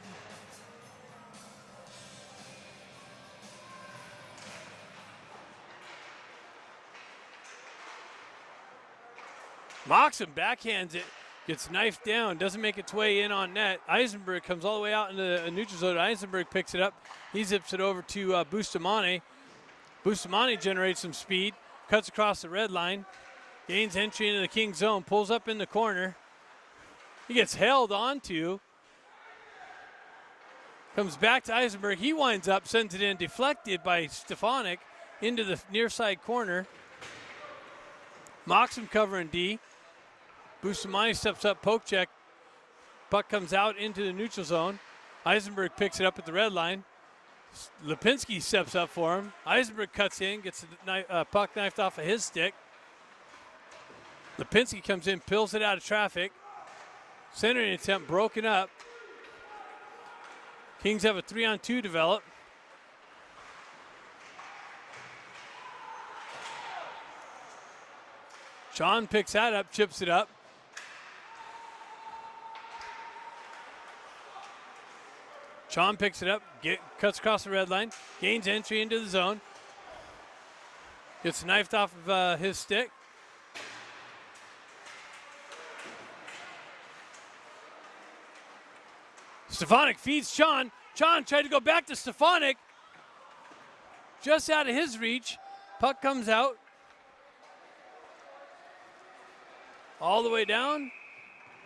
Moxham backhands it, gets knifed down, doesn't make its way in on net. Eisenberg comes all the way out into the neutral zone. Eisenberg picks it up. He zips it over to Bustamante. Bustamante generates some speed, cuts across the red line, gains entry into the King zone, pulls up in the corner. He gets held onto. Comes back to Eisenberg. He winds up, sends it in, deflected by Stefanik into the near side corner. Moxham covering D. Bustamante steps up, poke check. Puck comes out into the neutral zone. Eisenberg picks it up at the red line. Lipinski steps up for him. Eisenberg cuts in, gets the puck knifed off of his stick. Lipinski comes in, pills it out of traffic. Centering attempt broken up. Kings have a 3-on-2 develop. Sean picks that up, chips it up. Sean picks it up, cuts across the red line, gains entry into the zone. Gets knifed off of his stick. Stefanik feeds Sean. Sean tried to go back to Stefanik. Just out of his reach. Puck comes out. All the way down.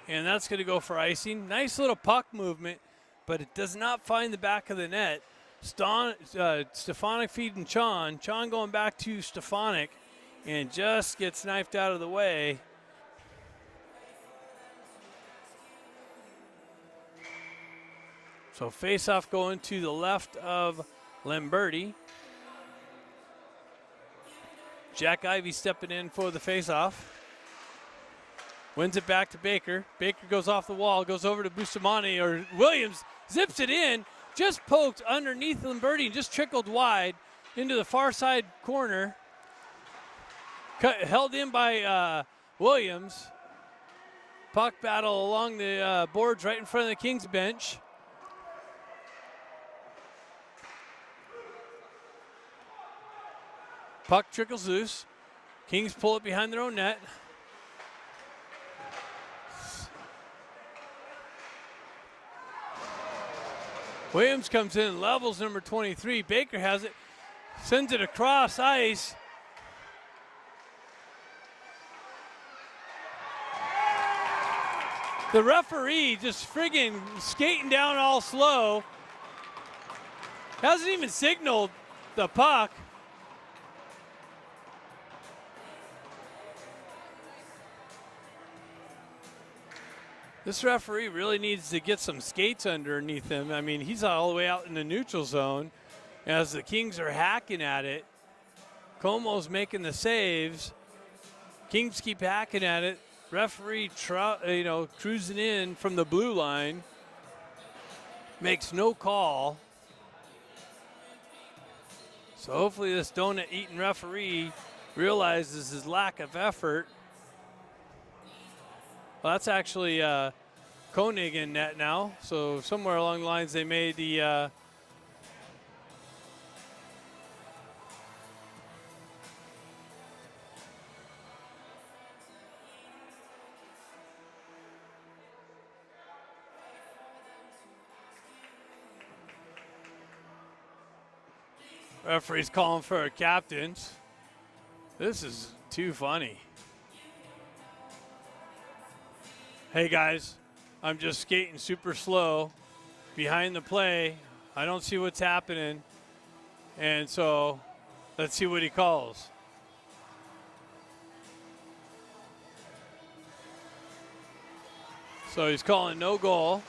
And that's going to go for icing. Nice little puck movement, but it does not find the back of the net. Stefanik feeding Sean. Sean going back to Stefanik and just gets knifed out of the way. So face-off going to the left of Lamberti. Jack Ivey stepping in for the face-off. Wins it back to Baker. Baker goes off the wall, goes over to Bustamante, or Williams zips it in, just poked underneath Lamberti and just trickled wide into the far side corner. Held in by Williams. Puck battle along the boards right in front of the Kings bench. Puck trickles loose. Kings pull it behind their own net. Williams comes in, levels number 23. Baker has it, sends it across ice. The referee just friggin' skating down all slow. Hasn't even signaled the puck. This referee really needs to get some skates underneath him. I mean, he's all the way out in the neutral zone as the Kings are hacking at it. Como's making the saves. Kings keep hacking at it. Referee, cruising in from the blue line. Makes no call. So hopefully this donut-eating referee realizes his lack of effort. Well, that's actually Koenig in net now. So somewhere along the lines they made the referee's calling for a captains. This is too funny. Hey guys, I'm just skating super slow behind the play. I don't see what's happening. And so let's see what he calls. So he's calling no goal.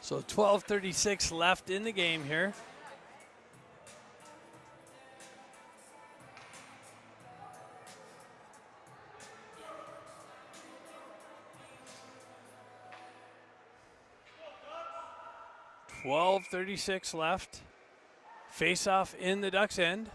So 12:36 left in the game here. .36 left. Face-off in the Ducks' end.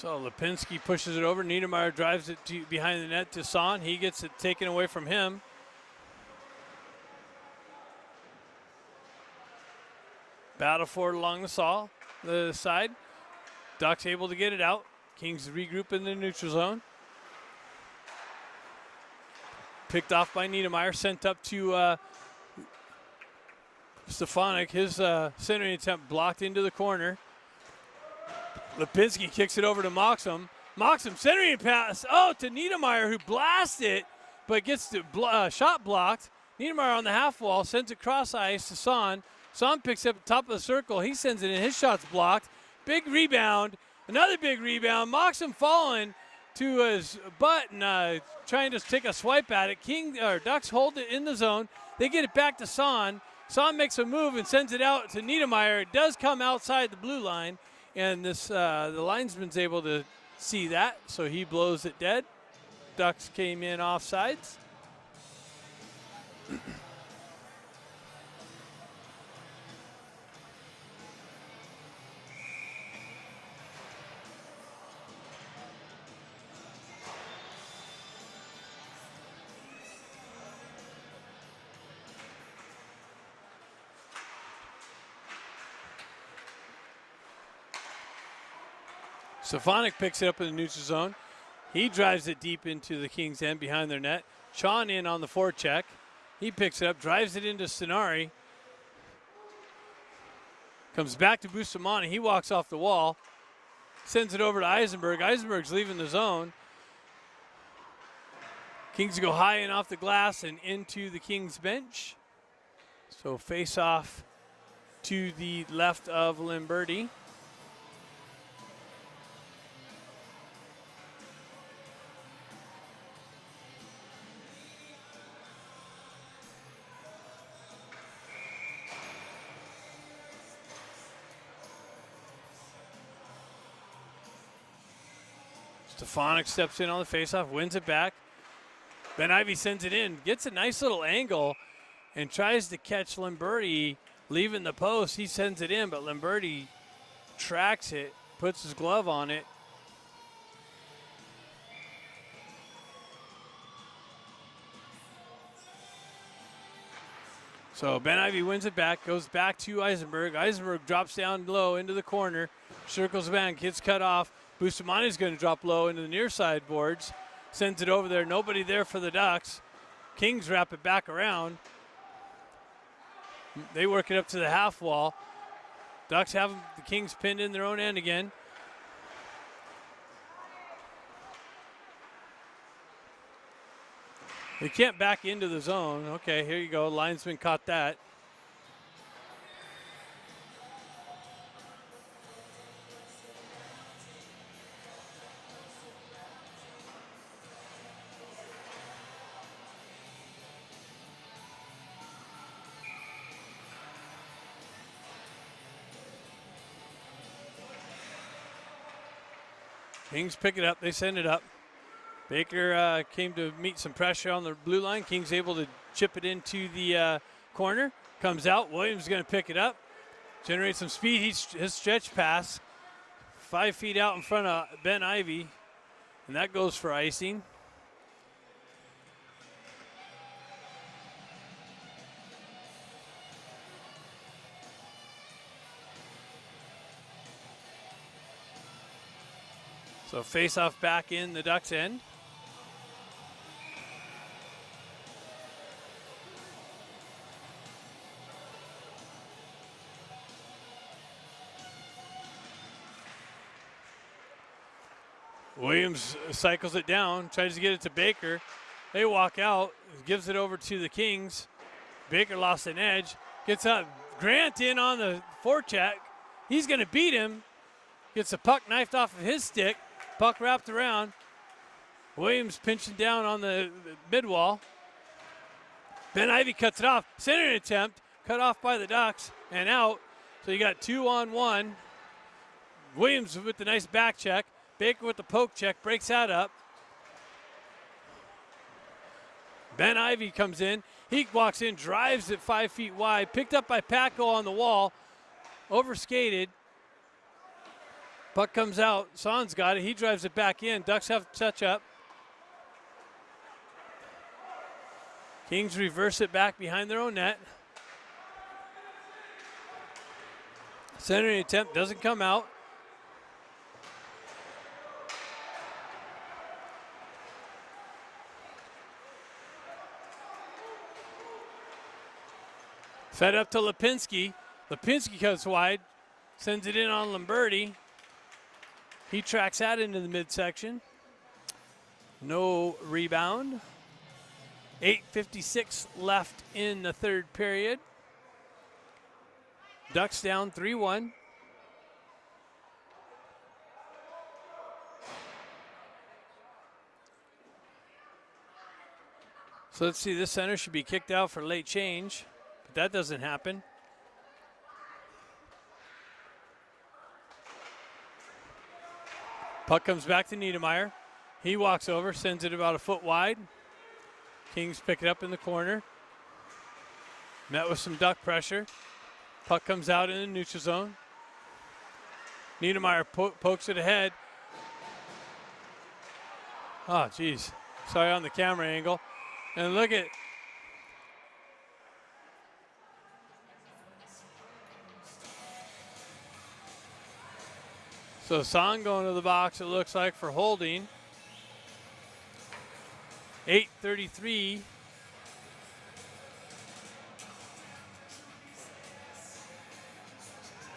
So Lipinski pushes it over. Niedermeyer drives it behind the net to Son. He gets it taken away from him. Battle for it along the side. Ducks able to get it out. Kings regroup in the neutral zone. Picked off by Niedermeyer, sent up to Stefanik. His centering attempt blocked into the corner. Lipinski kicks it over to Moxham. Moxham centering pass, to Niedermeyer, who blasts it, but gets the shot blocked. Niedermeyer on the half wall, sends it cross ice to Son. Son picks up the top of the circle. He sends it in. His shot's blocked. Big rebound. Another big rebound. Moxham falling to his butt and trying to take a swipe at it. Ducks hold it in the zone. They get it back to Son. Son makes a move and sends it out to Niedermeyer. It does come outside the blue line, and the linesman's able to see that, so he blows it dead. Ducks came in offsides. Stefanik picks it up in the neutral zone. He drives it deep into the Kings' end behind their net. Chon in on the forecheck. He picks it up, drives it into Stenari. Comes back to Bustamante. He walks off the wall. Sends it over to Eisenberg. Eisenberg's leaving the zone. Kings go high and off the glass and into the Kings' bench. So face off to the left of Limberti. Stefanik steps in on the faceoff, wins it back. Ben Ivy sends it in, gets a nice little angle, and tries to catch Limberti leaving the post. He sends it in, but Limberti tracks it, puts his glove on it. So Ben Ivy wins it back, goes back to Eisenberg. Eisenberg drops down low into the corner, circles back, gets cut off. Bustamante's going to drop low into the near side boards. Sends it over there. Nobody there for the Ducks. Kings wrap it back around. They work it up to the half wall. Ducks have the Kings pinned in their own end again. They can't back into the zone. Okay, here you go. Linesman caught that. Kings pick it up. They send it up. Baker came to meet some pressure on the blue line. Kings able to chip it into the corner. Comes out. Williams going to pick it up. Generate some speed. His stretch pass. 5 feet out in front of Ben Ivy. And that goes for icing. So face-off back in the Ducks' end. Williams cycles it down, tries to get it to Baker. They walk out, gives it over to the Kings. Baker lost an edge, gets up. Grant in on the forecheck. He's going to beat him. Gets the puck knifed off of his stick. Puck wrapped around. Williams pinching down on the mid wall. Ben Ivy cuts it off. Centering attempt, cut off by the Ducks and out. So you got 2-on-1. Williams with the nice back check. Baker with the poke check, breaks that up. Ben Ivy comes in. He walks in, drives it 5 feet wide. Picked up by Paco on the wall. Overskated. Puck comes out. Son's got it. He drives it back in. Ducks have to touch up. Kings reverse it back behind their own net. Centering attempt doesn't come out. Fed up to Lipinski. Lipinski comes wide, sends it in on Lamberti. He tracks that into the midsection. No rebound. 8:56 left in the third period. Ducks down 3-1. So let's see, this center should be kicked out for late change, but that doesn't happen. Puck comes back to Niedermeyer. He walks over, sends it about a foot wide. Kings pick it up in the corner. Met with some Duck pressure. Puck comes out in the neutral zone. Niedermeyer pokes it ahead. Oh, geez. Sorry on the camera angle. And look at. So Son going to the box, it looks like, for holding. 8:33.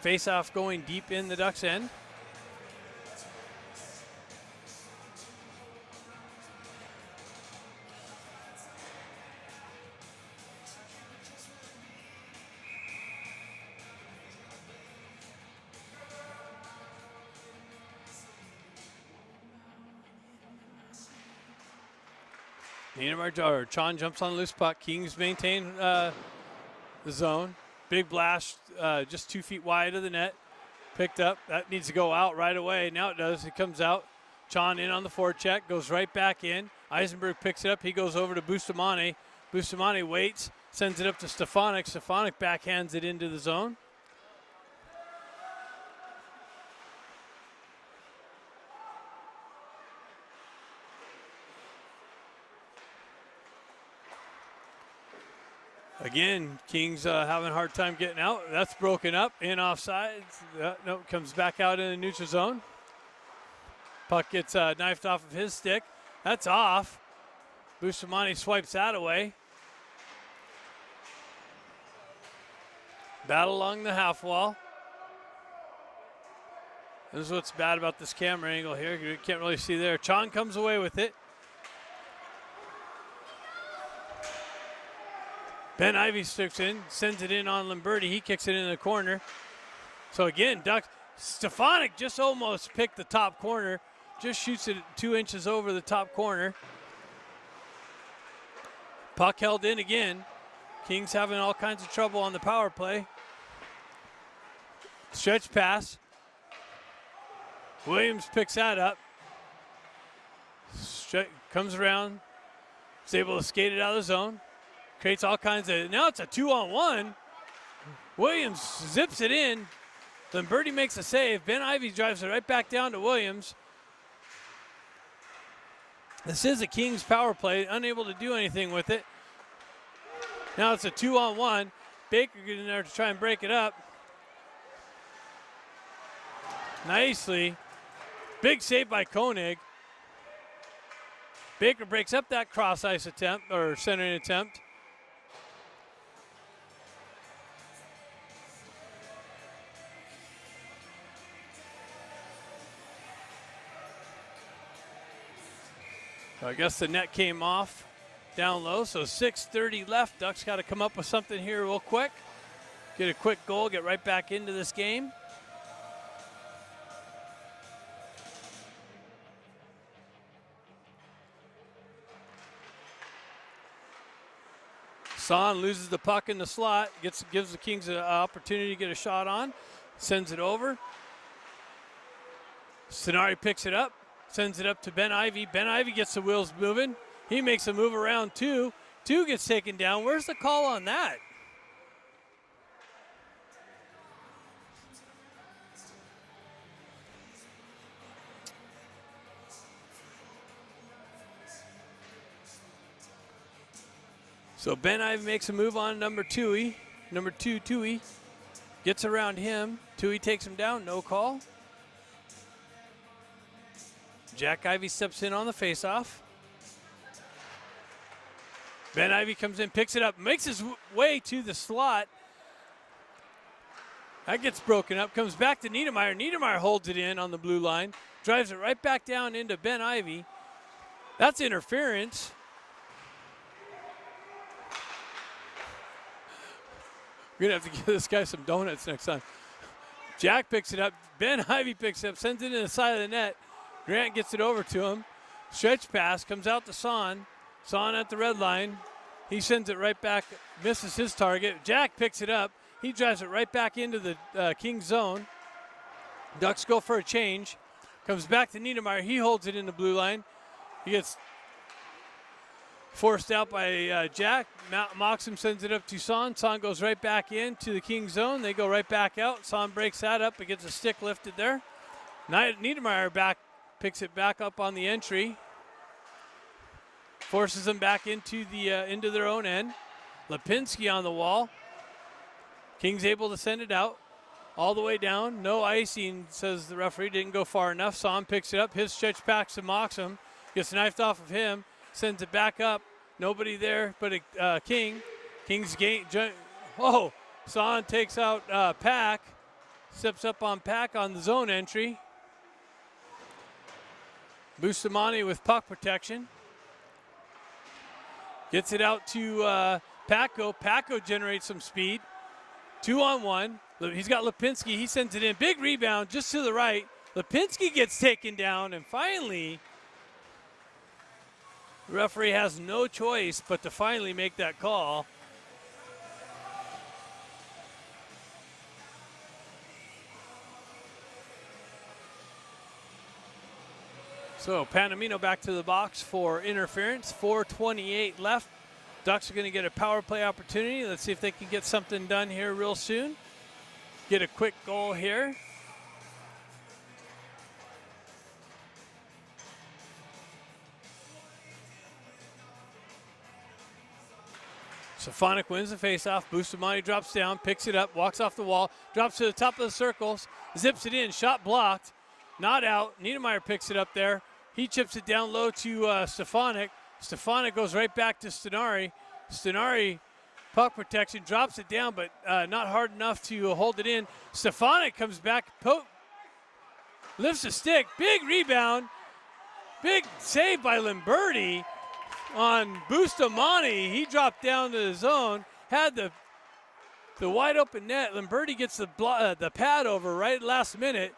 Face-off going deep in the Ducks' end. Chon jumps on loose puck. Kings maintain the zone. Big blast, just 2 feet wide of the net. Picked up. That needs to go out right away. Now it does. It comes out. Chon in on the forecheck. Goes right back in. Eisenberg picks it up. He goes over to Bustamante. Bustamante waits. Sends it up to Stefanik. Stefanik backhands it into the zone. Again, Kings having a hard time getting out. That's broken up in offside. No, comes back out in the neutral zone. Puck gets knifed off of his stick. That's off. Bustamante swipes that away. Battle along the half wall. This is what's bad about this camera angle here. You can't really see there. Chon comes away with it. Ben Ivy sticks in, sends it in on Lamberti. He kicks it in the corner. So again, Stefanik just almost picked the top corner. Just shoots it 2 inches over the top corner. Puck held in again. Kings having all kinds of trouble on the power play. Stretch pass. Williams picks that up. Comes around. Is able to skate it out of the zone. Creates all kinds of, now it's a 2-on-1. Williams zips it in. Lamberti makes a save. Ben Ivy drives it right back down to Williams. This is a Kings power play, unable to do anything with it. Now it's a 2-on-1. Baker getting there to try and break it up. Nicely. Big save by Koenig. Baker breaks up that cross ice attempt, or centering attempt. I guess the net came off down low, so 6:30 left. Ducks got to come up with something here real quick. Get a quick goal, get right back into this game. Son loses the puck in the slot, gives the Kings an opportunity to get a shot on, sends it over. Sonari picks it up. Sends it up to Ben Ivy. Ben Ivy gets the wheels moving. He makes a move around two. Two gets taken down. Where's the call on that? So Ben Ivy makes a move on number two, Tui. Gets around him. Tui takes him down, no call. Jack Ivy steps in on the faceoff. Ben Ivy comes in, picks it up, makes his way to the slot. That gets broken up, comes back to Niedermeyer. Niedermeyer holds it in on the blue line, drives it right back down into Ben Ivy. That's interference. We're going to have to give this guy some donuts next time. Jack picks it up. Ben Ivy picks it up, sends it in the side of the net. Grant gets it over to him. Stretch pass, comes out to Son. Son at the red line. He sends it right back, misses his target. Jack picks it up. He drives it right back into the Kings zone. Ducks go for a change. Comes back to Niedermeyer. He holds it in the blue line. He gets forced out by Jack. Moxham sends it up to Son. Son goes right back into the Kings zone. They go right back out. Son breaks that up. It gets a stick lifted there. Niedermeyer picks it back up on the entry. Forces them back into their own end. Lipinski on the wall. Kings able to send it out all the way down. No icing, says the referee. Didn't go far enough. Son picks it up. His stretch pass to Moxham. Gets knifed off of him. Sends it back up. Nobody there but King. King's game. Oh, Son takes out Pack. Steps up on Pack on the zone entry. Bustamante with puck protection. Gets it out to Paco. Paco generates some speed. 2-on-1. He's got Lipinski. He sends it in. Big rebound just to the right. Lipinski gets taken down, and finally, the referee has no choice but to finally make that call. So Panamino back to the box for interference. 4:28 left. Ducks are going to get a power play opportunity. Let's see if they can get something done here real soon. Get a quick goal here. Stefanik wins the faceoff. Bustamante drops down, picks it up, walks off the wall, drops to the top of the circles, zips it in, shot blocked, not out. Niedermeyer picks it up there. He chips it down low to Stefanik. Stefanik goes right back to Stenari. Stenari, puck protection, drops it down, but not hard enough to hold it in. Stefanik comes back, lifts a stick, big rebound, big save by Limberti on Bustamante. He dropped down to the zone, had the wide open net. Limberti gets the pad over right last minute.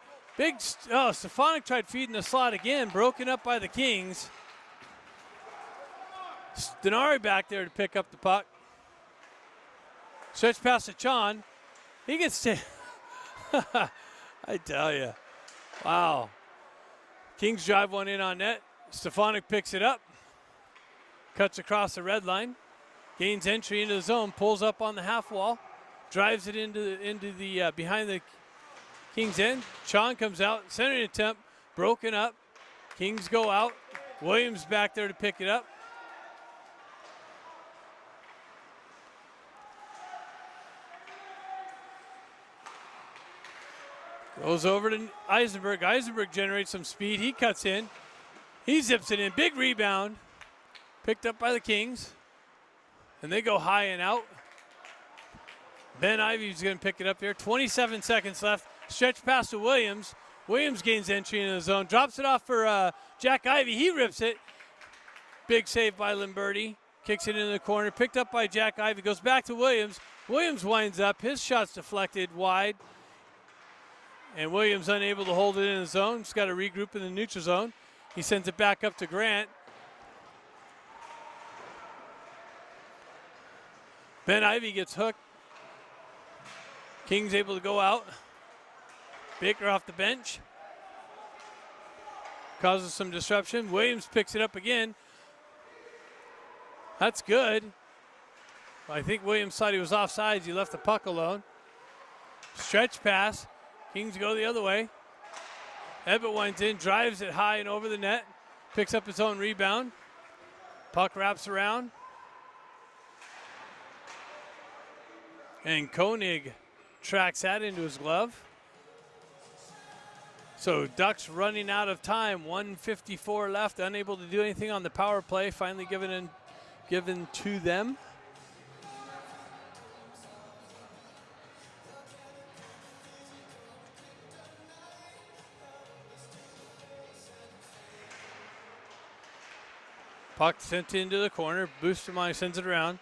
Stefanik tried feeding the slot again, broken up by the Kings. Stenari back there to pick up the puck. Stretch pass to Chon. He gets to, I tell you, wow. Kings drive one in on net. Stefanik picks it up. Cuts across the red line. Gains entry into the zone. Pulls up on the half wall. Drives it into the behind the Kings end. Chon comes out. Centering attempt. Broken up. Kings go out. Williams back there to pick it up. Goes over to Eisenberg. Eisenberg generates some speed. He cuts in. He zips it in. Big rebound. Picked up by the Kings. And they go high and out. Ben Ivy's going to pick it up here. 27 seconds left. Stretch pass to Williams. Williams gains entry into the zone. Drops it off for Jack Ivy. He rips it. Big save by Limberti. Kicks it into the corner. Picked up by Jack Ivy. Goes back to Williams. Williams winds up. His shot's deflected wide. And Williams unable to hold it in the zone. Just got to regroup in the neutral zone. He sends it back up to Grant. Ben Ivy gets hooked. King's able to go out. Baker off the bench. Causes some disruption. Williams picks it up again. That's good. I think Williams thought he was offsides. He left the puck alone. Stretch pass. Kings go the other way. Ebbett winds in, drives it high and over the net. Picks up his own rebound. Puck wraps around. And Koenig tracks that into his glove. So Ducks running out of time, 1:54 left, unable to do anything on the power play, finally given to them. Puck sent into the corner, Bustamante sends it around.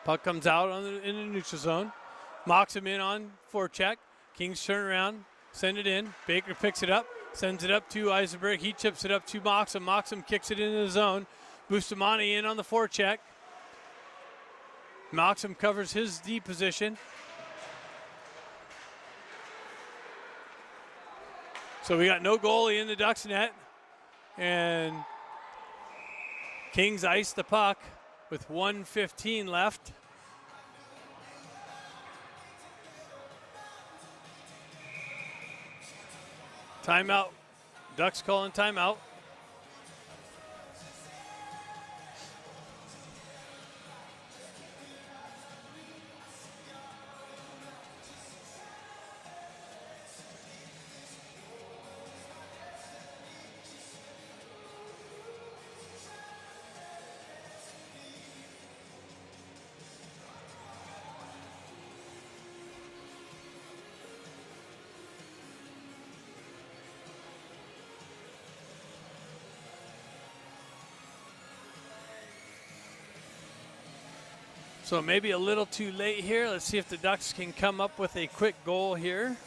Puck comes out in the neutral zone. Mocks him in on forecheck. Kings turn around, send it in. Baker picks it up, sends it up to Eisenberg. He chips it up to Moxham. Moxham kicks it into the zone. Bustamante in on the forecheck. Moxham covers his D position. So we got no goalie in the Ducks net. And Kings ice the puck with 1:15 left. Timeout. Ducks calling timeout. So maybe a little too late here. Let's see if the Ducks can come up with a quick goal here.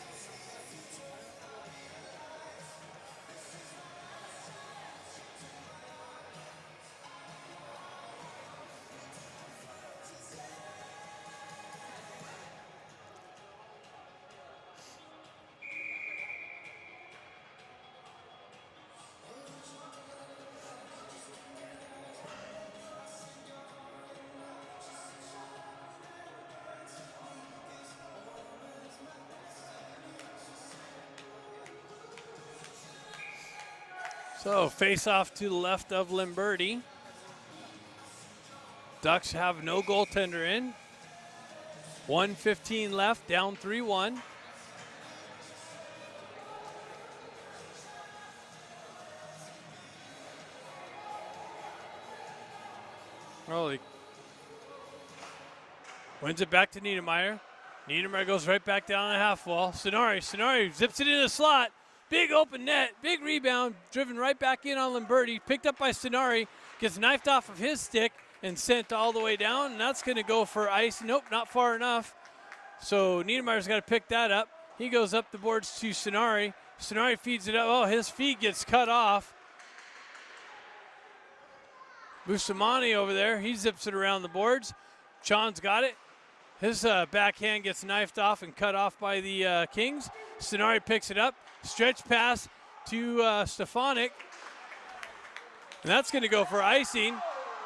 So face off to the left of Limberti. Ducks have no goaltender in. 1:15 left, down 3-1. Oh, he wins it back to Niedermeyer. Niedermeyer goes right back down the half wall. Sonari zips it in the slot. Big open net, big rebound, driven right back in on Limberti. Picked up by Sonari, gets knifed off of his stick and sent all the way down. And that's going to go for ice. Nope, not far enough. So Niedermeyer's got to pick that up. He goes up the boards to Sonari. Sonari feeds it up. Oh, his feed gets cut off. Bustamante over there, he zips it around the boards. Sean's got it. His backhand gets knifed off and cut off by the Kings. Sonari picks it up. Stretch pass to Stefanik. And that's going to go for icing.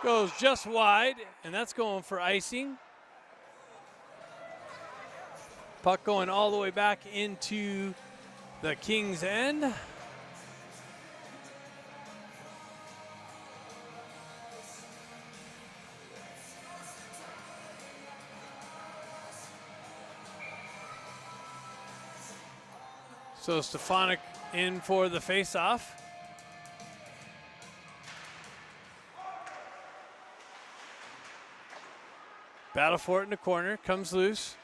Goes just wide, and that's going for icing. Puck going all the way back into the Kings' end. So Stefanik in for the face-off. Battle for it in the corner, comes loose.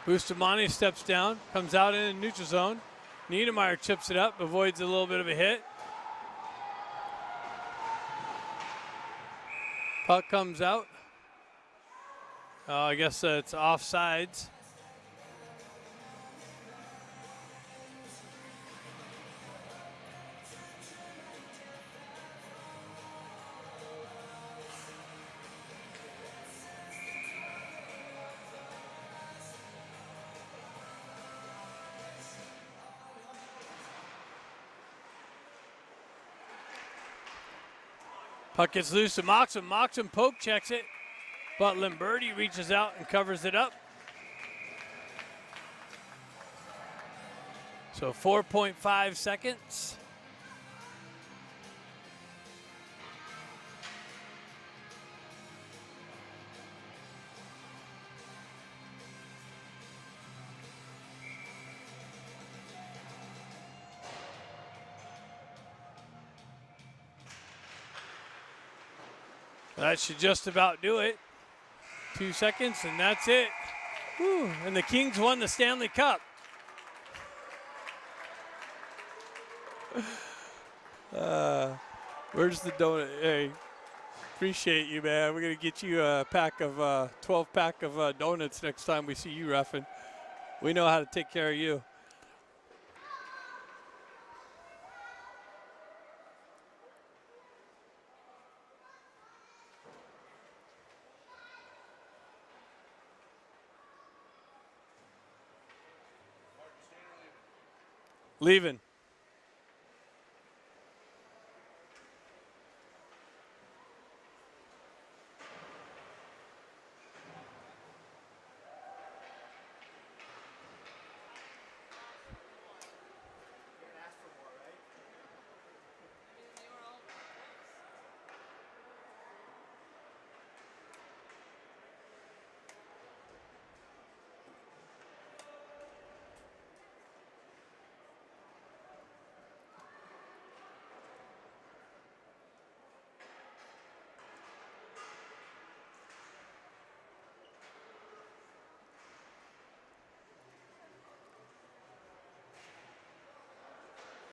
Bustamante steps down, comes out in the neutral zone. Niedermeyer chips it up, avoids a little bit of a hit. Puck comes out. I guess it's offsides. Puck gets loose to Moxham. Moxham poke checks it, but Limberti reaches out and covers it up. So 4.5 seconds. That should just about do it. 2 seconds, and that's it. Whew. And the Kings won the Stanley Cup. Where's the donut? Hey, appreciate you, man. We're going to get you a pack of 12-pack of donuts next time we see you reffing. We know how to take care of you. Leaving.